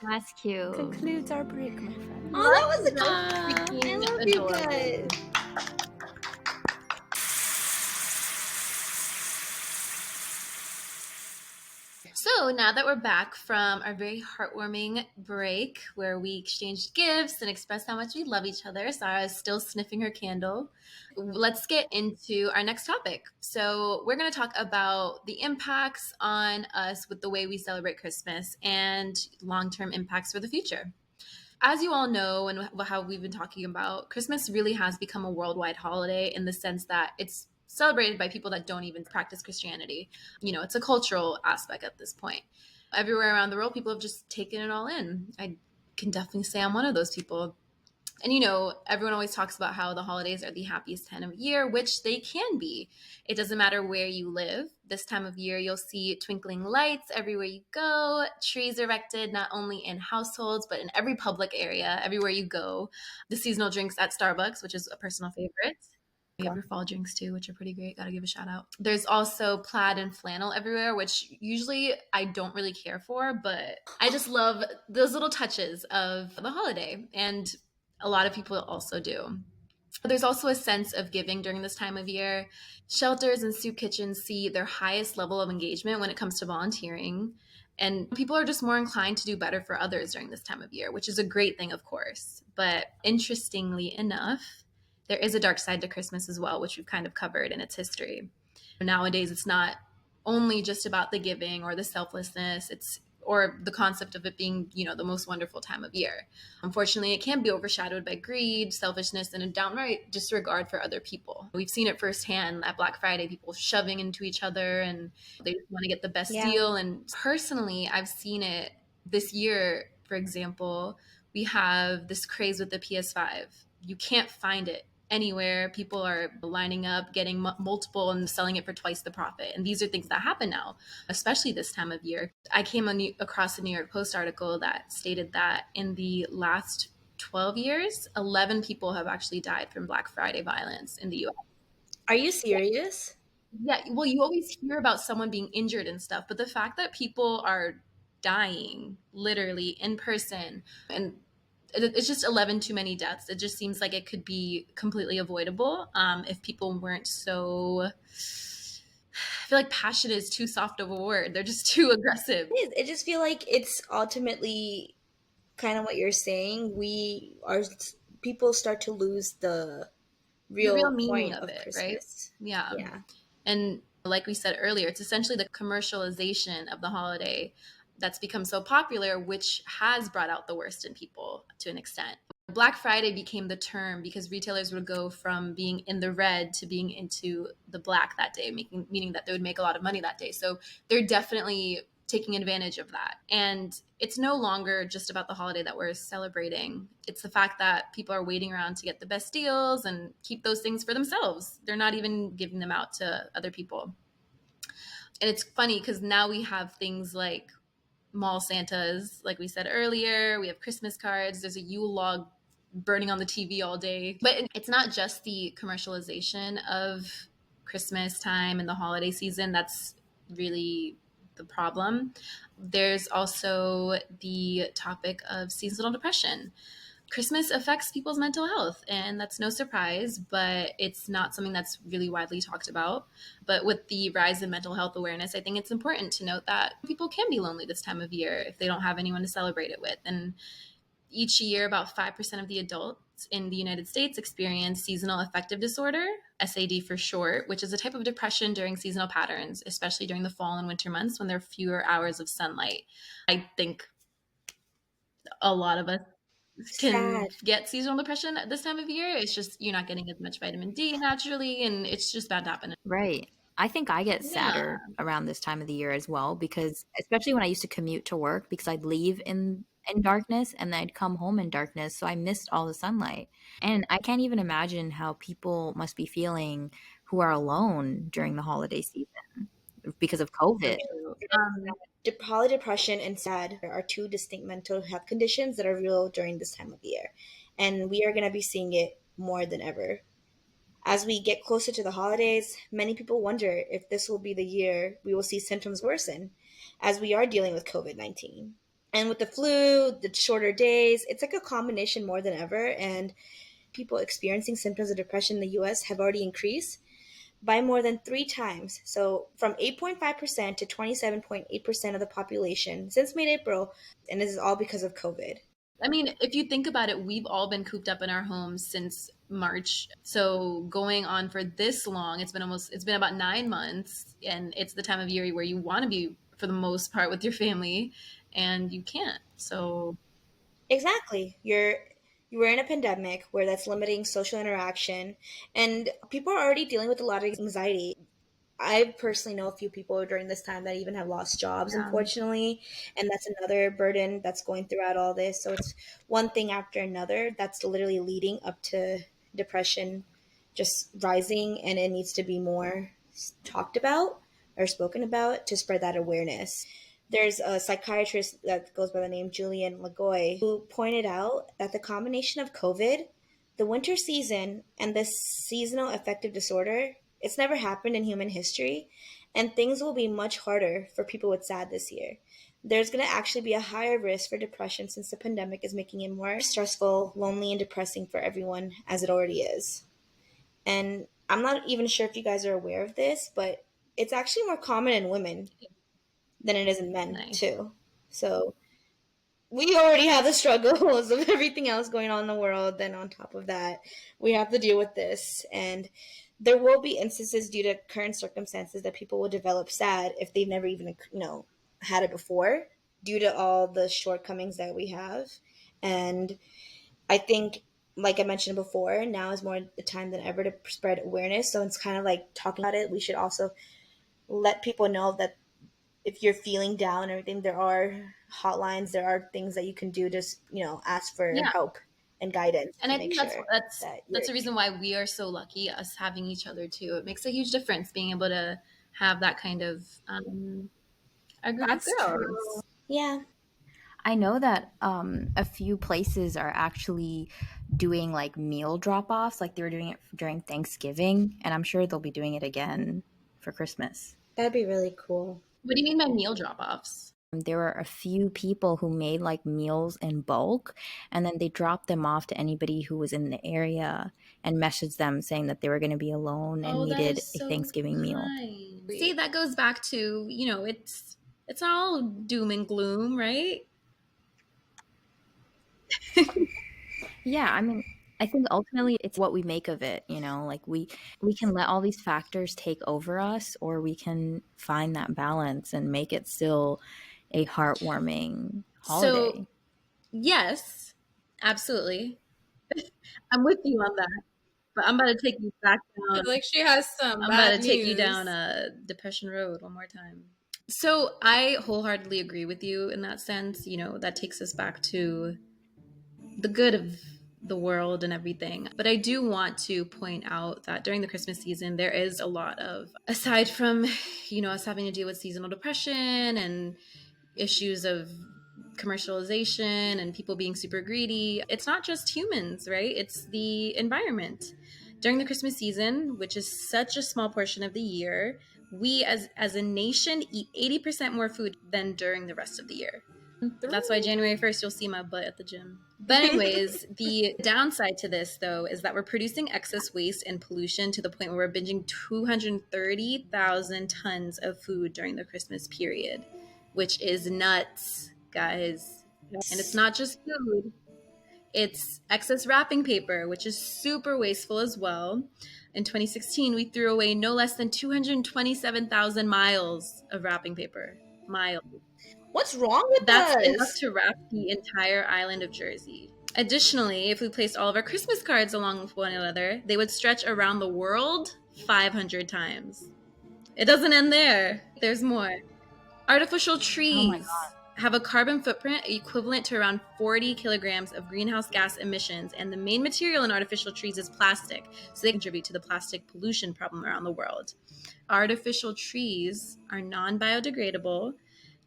That's cute. concludes our break, my friend. Oh, that was a good I love you guys. So now that we're back from our very heartwarming break where we exchanged gifts and expressed how much we love each other, Sarah is still sniffing her candle. Let's get into our next topic. So we're going to talk about the impacts on us with the way we celebrate Christmas and long-term impacts for the future. As you all know, and how we've been talking about, Christmas really has become a worldwide holiday in the sense that it's celebrated by people that don't even practice Christianity. You know, it's a cultural aspect at this point. Everywhere around the world, people have just taken it all in. I can definitely say I'm one of those people. And, you know, everyone always talks about how the holidays are the happiest time of year, which they can be. It doesn't matter where you live. This time of year, you'll see twinkling lights everywhere you go, trees erected not only in households, but in every public area, everywhere you go. The seasonal drinks at Starbucks, which is a personal favorite. We have your fall drinks too, which are pretty great. Gotta give a shout out. There's also plaid and flannel everywhere, which usually I don't really care for, but I just love those little touches of the holiday. And a lot of people also do. There's also a sense of giving during this time of year. Shelters and soup kitchens see their highest level of engagement when it comes to volunteering. And people are just more inclined to do better for others during this time of year, which is a great thing, of course. But interestingly enough, there is a dark side to Christmas as well, which we've kind of covered in its history. Nowadays, it's not only just about the giving or the selflessness, or the concept of it being, you know, the most wonderful time of year. Unfortunately, it can be overshadowed by greed, selfishness, and a downright disregard for other people. We've seen it firsthand at Black Friday, people shoving into each other and they just want to get the best deal. And personally, I've seen it this year, for example. We have this craze with the PS5. You can't find it anywhere. People are lining up, getting multiple and selling it for twice the profit. And these are things that happen now, especially this time of year. I came across a New York Post article that stated that in the last 12 years, 11 people have actually died from Black Friday violence in the US. Are you serious? Yeah, well, you always hear about someone being injured and stuff, but the fact that people are dying literally in person, and it's just 11 too many deaths. It just seems like it could be completely avoidable if people weren't so, I feel like passion is too soft of a word. They're just too aggressive. It is. I just feel like it's ultimately kind of what you're saying. People start to lose the real meaning point of it, Christmas. right? Yeah. Yeah. And like we said earlier, it's essentially the commercialization of the holiday that's become so popular, which has brought out the worst in people to an extent. Black Friday became the term because retailers would go from being in the red to being into the black that day, meaning that they would make a lot of money that day. So they're definitely taking advantage of that. And it's no longer just about the holiday that we're celebrating. It's the fact that people are waiting around to get the best deals and keep those things for themselves. They're not even giving them out to other people. And it's funny because now we have things like mall Santas, like we said earlier. We have Christmas cards. There's a Yule log burning on the TV all day. But it's not just the commercialization of Christmas time and the holiday season that's really the problem. There's also the topic of seasonal depression. Christmas affects people's mental health, and that's no surprise, but it's not something that's really widely talked about. But with the rise in mental health awareness, I think it's important to note that people can be lonely this time of year if they don't have anyone to celebrate it with. And each year, about 5% of the adults in the United States experience seasonal affective disorder, SAD for short, which is a type of depression during seasonal patterns, especially during the fall and winter months when there are fewer hours of sunlight. I think a lot of us can Sad. get seasonal depression at this time of year. It's just you're not getting as much vitamin D naturally, and it's just bound to happen. Right. I think I get Yeah. sadder around this time of the year as well, because especially when I used to commute to work, because I'd leave in darkness and then I'd come home in darkness, so I missed all the sunlight. And I can't even imagine how people must be feeling who are alone during the holiday season because of So COVID. true. Holiday depression and sad are two distinct mental health conditions that are real during this time of year. And we are going to be seeing it more than ever. As we get closer to the holidays, many people wonder if this will be the year we will see symptoms worsen, as we are dealing with COVID-19. And with the flu, the shorter days, it's like a combination more than ever. And people experiencing symptoms of depression in the US have already increased by more than 3 times. So from 8.5% to 27.8% of the population since mid-April, and this is all because of COVID. I mean, if you think about it, we've all been cooped up in our homes since March. So going on for this long, it's been about 9 months, and it's the time of year where you want to be, for the most part, with your family, and you can't. So Exactly. You were in a pandemic where that's limiting social interaction, and people are already dealing with a lot of anxiety. I personally know a few people during this time that even have lost jobs, yeah. unfortunately, and that's another burden that's going throughout all this. So it's one thing after another that's literally leading up to depression just rising, and it needs to be more talked about or spoken about to spread that awareness. There's a psychiatrist that goes by the name Julian Lagoy who pointed out that the combination of COVID, the winter season, and this seasonal affective disorder, it's never happened in human history, and things will be much harder for people with SAD this year. There's going to actually be a higher risk for depression since the pandemic is making it more stressful, lonely, and depressing for everyone as it already is. And I'm not even sure if you guys are aware of this, but it's actually more common in women than it is in men, Nice. too. So we already have the struggles of everything else going on in the world. Then on top of that, we have to deal with this. And there will be instances due to current circumstances that people will develop SAD if they've never even, had it before due to all the shortcomings that we have. And I think, like I mentioned before, now is more the time than ever to spread awareness. So it's kind of like talking about it. We should also let people know that if you're feeling down and everything, there are hotlines, there are things that you can do to, ask for Yeah. help and guidance And to I make think sure that's that that's you're the reason why we are so lucky, us having each other too. It makes a huge difference being able to have that kind of a group of That's girls. true. Yeah. I know that a few places are actually doing like meal drop offs, like they were doing it during Thanksgiving, and I'm sure they'll be doing it again for Christmas. That'd be really cool. What do you mean by meal drop-offs? There were a few people who made like meals in bulk, and then they dropped them off to anybody who was in the area and messaged them saying that they were going to be alone and Oh, that needed is a so Thanksgiving meal. kind. See, that goes back to, it's not all doom and gloom, right? Yeah, I mean, I think ultimately it's what we make of it, like we can let all these factors take over us, or we can find that balance and make it still a heartwarming So, holiday. yes, absolutely. I'm with you on that. But I'm about to take you back I down. feel like she has some I'm about bad to take you news. down Depression Road one more time. So I wholeheartedly agree with you in that sense. That takes us back to the good of the world and everything. But I do want to point out that during the Christmas season, there is a lot of, aside from, us having to deal with seasonal depression and issues of commercialization and people being super greedy, it's not just humans, right? It's the environment. During the Christmas season, which is such a small portion of the year, we as a nation eat 80% more food than during the rest of the year. That's why January 1st you'll see my butt at the gym. But anyways, the downside to this though is that we're producing excess waste and pollution to the point where we're binging 230,000 tons of food during the Christmas period, which is nuts, guys. And it's not just food. It's excess wrapping paper, which is super wasteful as well. In 2016, we threw away no less than 227,000 miles of wrapping paper. Miles. What's wrong with That's enough us? to wrap the entire island of Jersey. Additionally, if we placed all of our Christmas cards along with one another, they would stretch around the world 500 times. It doesn't end there. There's more. Artificial trees have a carbon footprint equivalent to around 40 kilograms of greenhouse gas emissions, and the main material in artificial trees is plastic, so they contribute to the plastic pollution problem around the world. Artificial trees are non-biodegradable.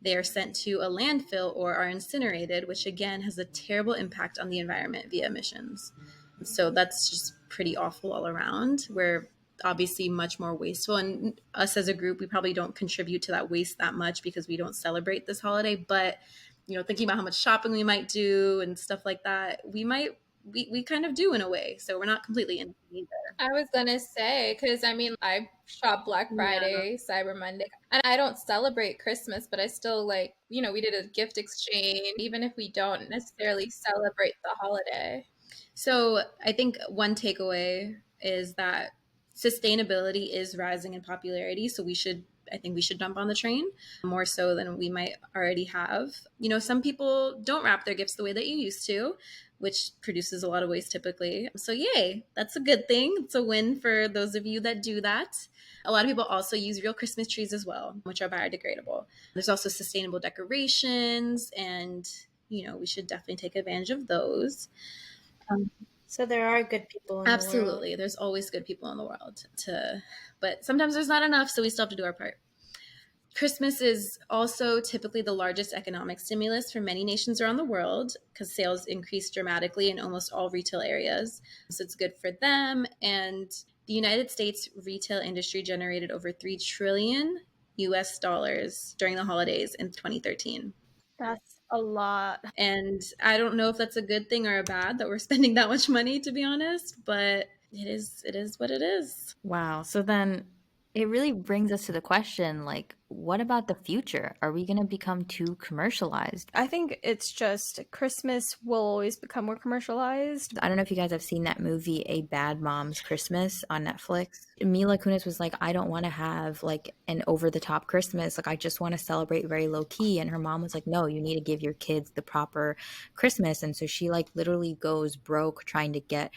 They are sent to a landfill or are incinerated, which again has a terrible impact on the environment via emissions. So that's just pretty awful all around. We're obviously much more wasteful, and us as a group, we probably don't contribute to that waste that much because we don't celebrate this holiday. But thinking about how much shopping we might do and stuff like that, we kind of do in a way. So we're not completely in either. I was gonna say, because I mean, I shop Black Friday, Cyber Monday, and I don't celebrate Christmas, but I still we did a gift exchange, even if we don't necessarily celebrate the holiday. So I think one takeaway is that sustainability is rising in popularity. So I think we should jump on the train more so than we might already have. Some people don't wrap their gifts the way that you used to, which produces a lot of waste typically. So yay, that's a good thing. It's a win for those of you that do that. A lot of people also use real Christmas trees as well, which are biodegradable. There's also sustainable decorations, and we should definitely take advantage of those. So there are good people in Absolutely. the world. There's always good people in the world but sometimes there's not enough, so we still have to do our part. Christmas is also typically the largest economic stimulus for many nations around the world because sales increase dramatically in almost all retail areas. So it's good for them. And the United States retail industry generated over 3 trillion US dollars during the holidays in 2013. That's a lot. And I don't know if that's a good thing or a bad that we're spending that much money, to be honest, but it is what it is. Wow. So then it really brings us to the question, like, what about the future? Are we going to become too commercialized? I think it's just Christmas will always become more commercialized. I don't know if you guys have seen that movie, A Bad Mom's Christmas on Netflix. Mila Kunis was like, I don't want to have like an over-the-top Christmas. Like, I just want to celebrate very low-key. And her mom was like, no, you need to give your kids the proper Christmas. And so she like literally goes broke trying to get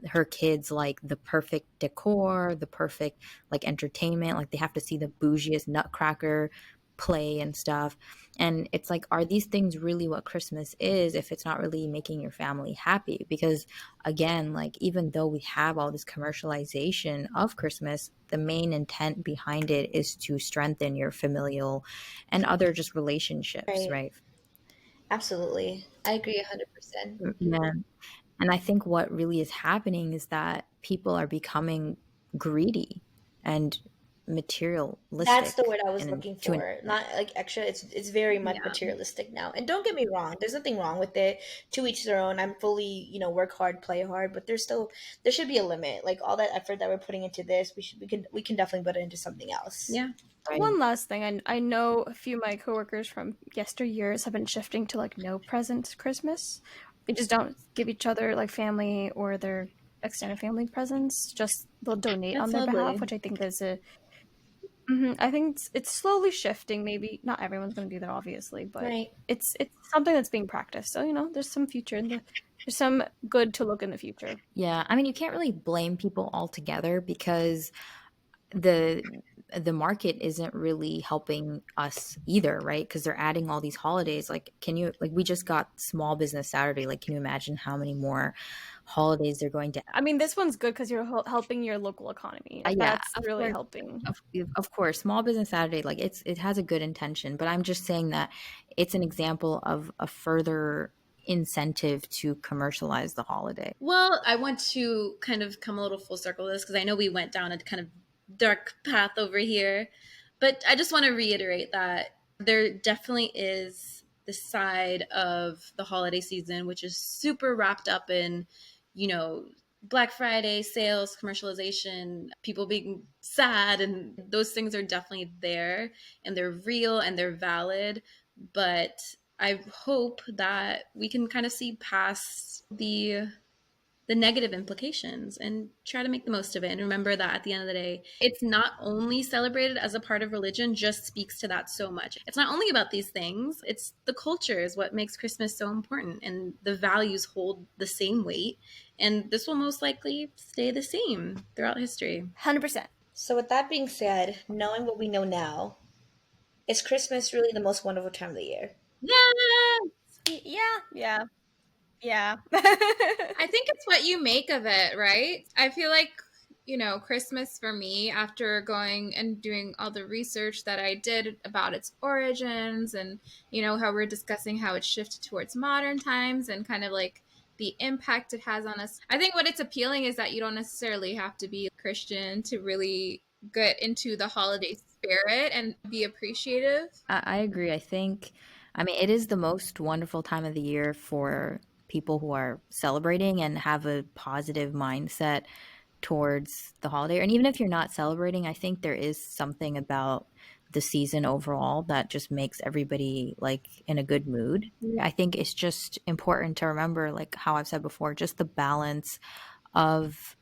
her kids like the perfect decor, the perfect like entertainment. Like they have to see the bougiest nutcracker play and stuff. And it's like, are these things really what Christmas is if it's not really making your family happy? Because again, like even though we have all this commercialization of Christmas, the main intent behind it is to strengthen your familial and other just relationships, right? Absolutely. I agree 100%. Yeah. And I think what really is happening is that people are becoming greedy and materialistic. That's the word I was looking for. Not like extra. It's very much materialistic now. And don't get me wrong, there's nothing wrong with it. To each their own. I'm fully, work hard, play hard, but there should be a limit. Like all that effort that we're putting into this, we can definitely put it into something else. Yeah. Right. One last thing, I know a few of my coworkers from yesteryears have been shifting to like no present Christmas. They just don't give each other like family or their extended family presents. Just they'll donate on their behalf, which I think is I think it's slowly shifting. Maybe not everyone's going to do that, obviously, but Right. it's something that's being practiced. So there's some future there's some good to look in the future. Yeah, I mean, you can't really blame people altogether because the market isn't really helping us either, right? Because they're adding all these holidays. Like, we just got Small Business Saturday. Like, can you imagine how many more holidays they're going to? I mean, this one's good because you're helping your local economy. Yeah, That's of really course, helping. of course, Small Business Saturday, like it has a good intention, but I'm just saying that it's an example of a further incentive to commercialize the holiday. Well, I want to kind of come a little full circle with this because I know we went down a kind of dark path over here, but I just want to reiterate that there definitely is the side of the holiday season, which is super wrapped up in, Black Friday sales, commercialization, people being sad, and those things are definitely there and they're real and they're valid. But I hope that we can kind of see past the negative implications and try to make the most of it, and remember that at the end of the day, it's not only celebrated as a part of religion, just speaks to that so much. It's not only about these things, it's the culture is what makes Christmas so important, and the values hold the same weight, and this will most likely stay the same throughout history. 100%. So with that being said, knowing what we know now, is Christmas really the most wonderful time of the year? Yeah. I think it's what you make of it, right? I feel like, Christmas for me, after going and doing all the research that I did about its origins and, how we're discussing how it's shifted towards modern times and kind of like the impact it has on us. I think what it's appealing is that you don't necessarily have to be a Christian to really get into the holiday spirit and be appreciative. I agree. I mean, it is the most wonderful time of the year for people who are celebrating and have a positive mindset towards the holiday. And even if you're not celebrating, I think there is something about the season overall that just makes everybody like in a good mood. I think it's just important to remember, like how I've said before, just the balance of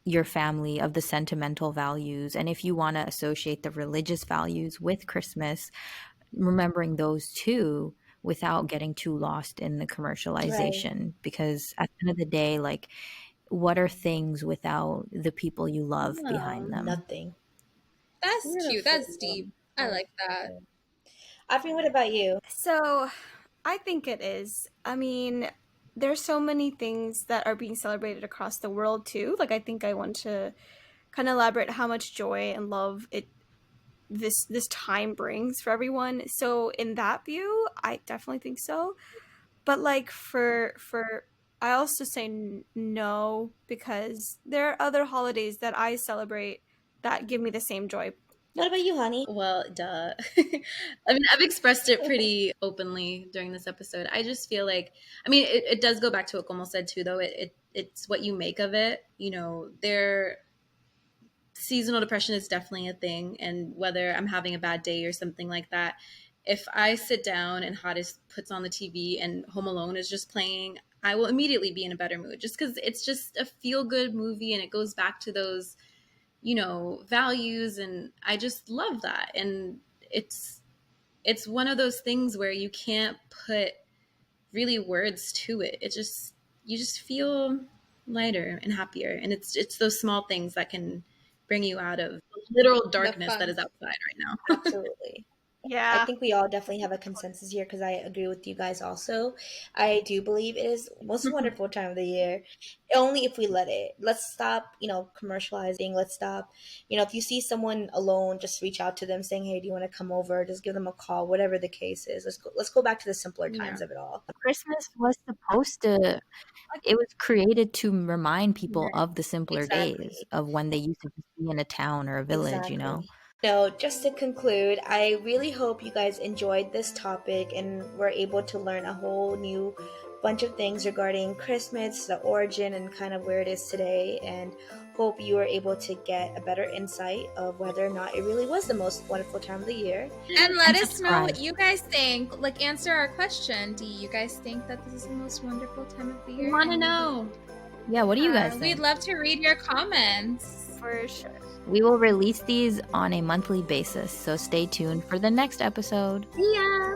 your family, of the sentimental values. And if you want to associate the religious values with Christmas, remembering those too without getting too lost in the commercialization. Right. Because at the end of the day, like, what are things without the people you love behind them? Nothing. That's Beautiful. cute. That's deep. I like that. Audrey, what about you? So I think it is. I mean, there's so many things that are being celebrated across the world too. Like, I think I want to kind of elaborate how much joy and love this time brings for everyone. So in that view, I definitely think so. But like for I also say no, because there are other holidays that I celebrate that give me the same joy. What about you, honey? Well, duh. I mean, I've expressed it pretty openly during this episode. I just feel like, I mean, it does go back to what Como said too, though. It's what you make of it. Seasonal depression is definitely a thing. And whether I'm having a bad day or something like that, if I sit down and Hottest puts on the TV and Home Alone is just playing, I will immediately be in a better mood, just because it's just a feel-good movie and it goes back to those values, and I just love that. And it's one of those things where you can't put really words to it. You just feel lighter and happier, and it's those small things that can bring you out of the literal darkness that is outside right now. Absolutely. Yeah. I think we all definitely have a consensus here because I agree with you guys also. I do believe it is the most wonderful time of the year, only if we let it. Let's stop, commercializing. Let's stop, if you see someone alone, just reach out to them saying, hey, do you want to come over? Just give them a call, whatever the case is. Let's go back to the simpler times of it all. Christmas was supposed to, it was created to remind people of the simpler Exactly. days of when they used to be in a town or a village, So just to conclude, I really hope you guys enjoyed this topic and were able to learn a whole new bunch of things regarding Christmas, the origin, and kind of where it is today, and hope you were able to get a better insight of whether or not it really was the most wonderful time of the year. And let us know what you guys think. Like, answer our question. Do you guys think that this is the most wonderful time of the year? I want to know. Yeah, what do you guys think? We'd love to read your comments. For sure. We will release these on a monthly basis, so stay tuned for the next episode. See ya!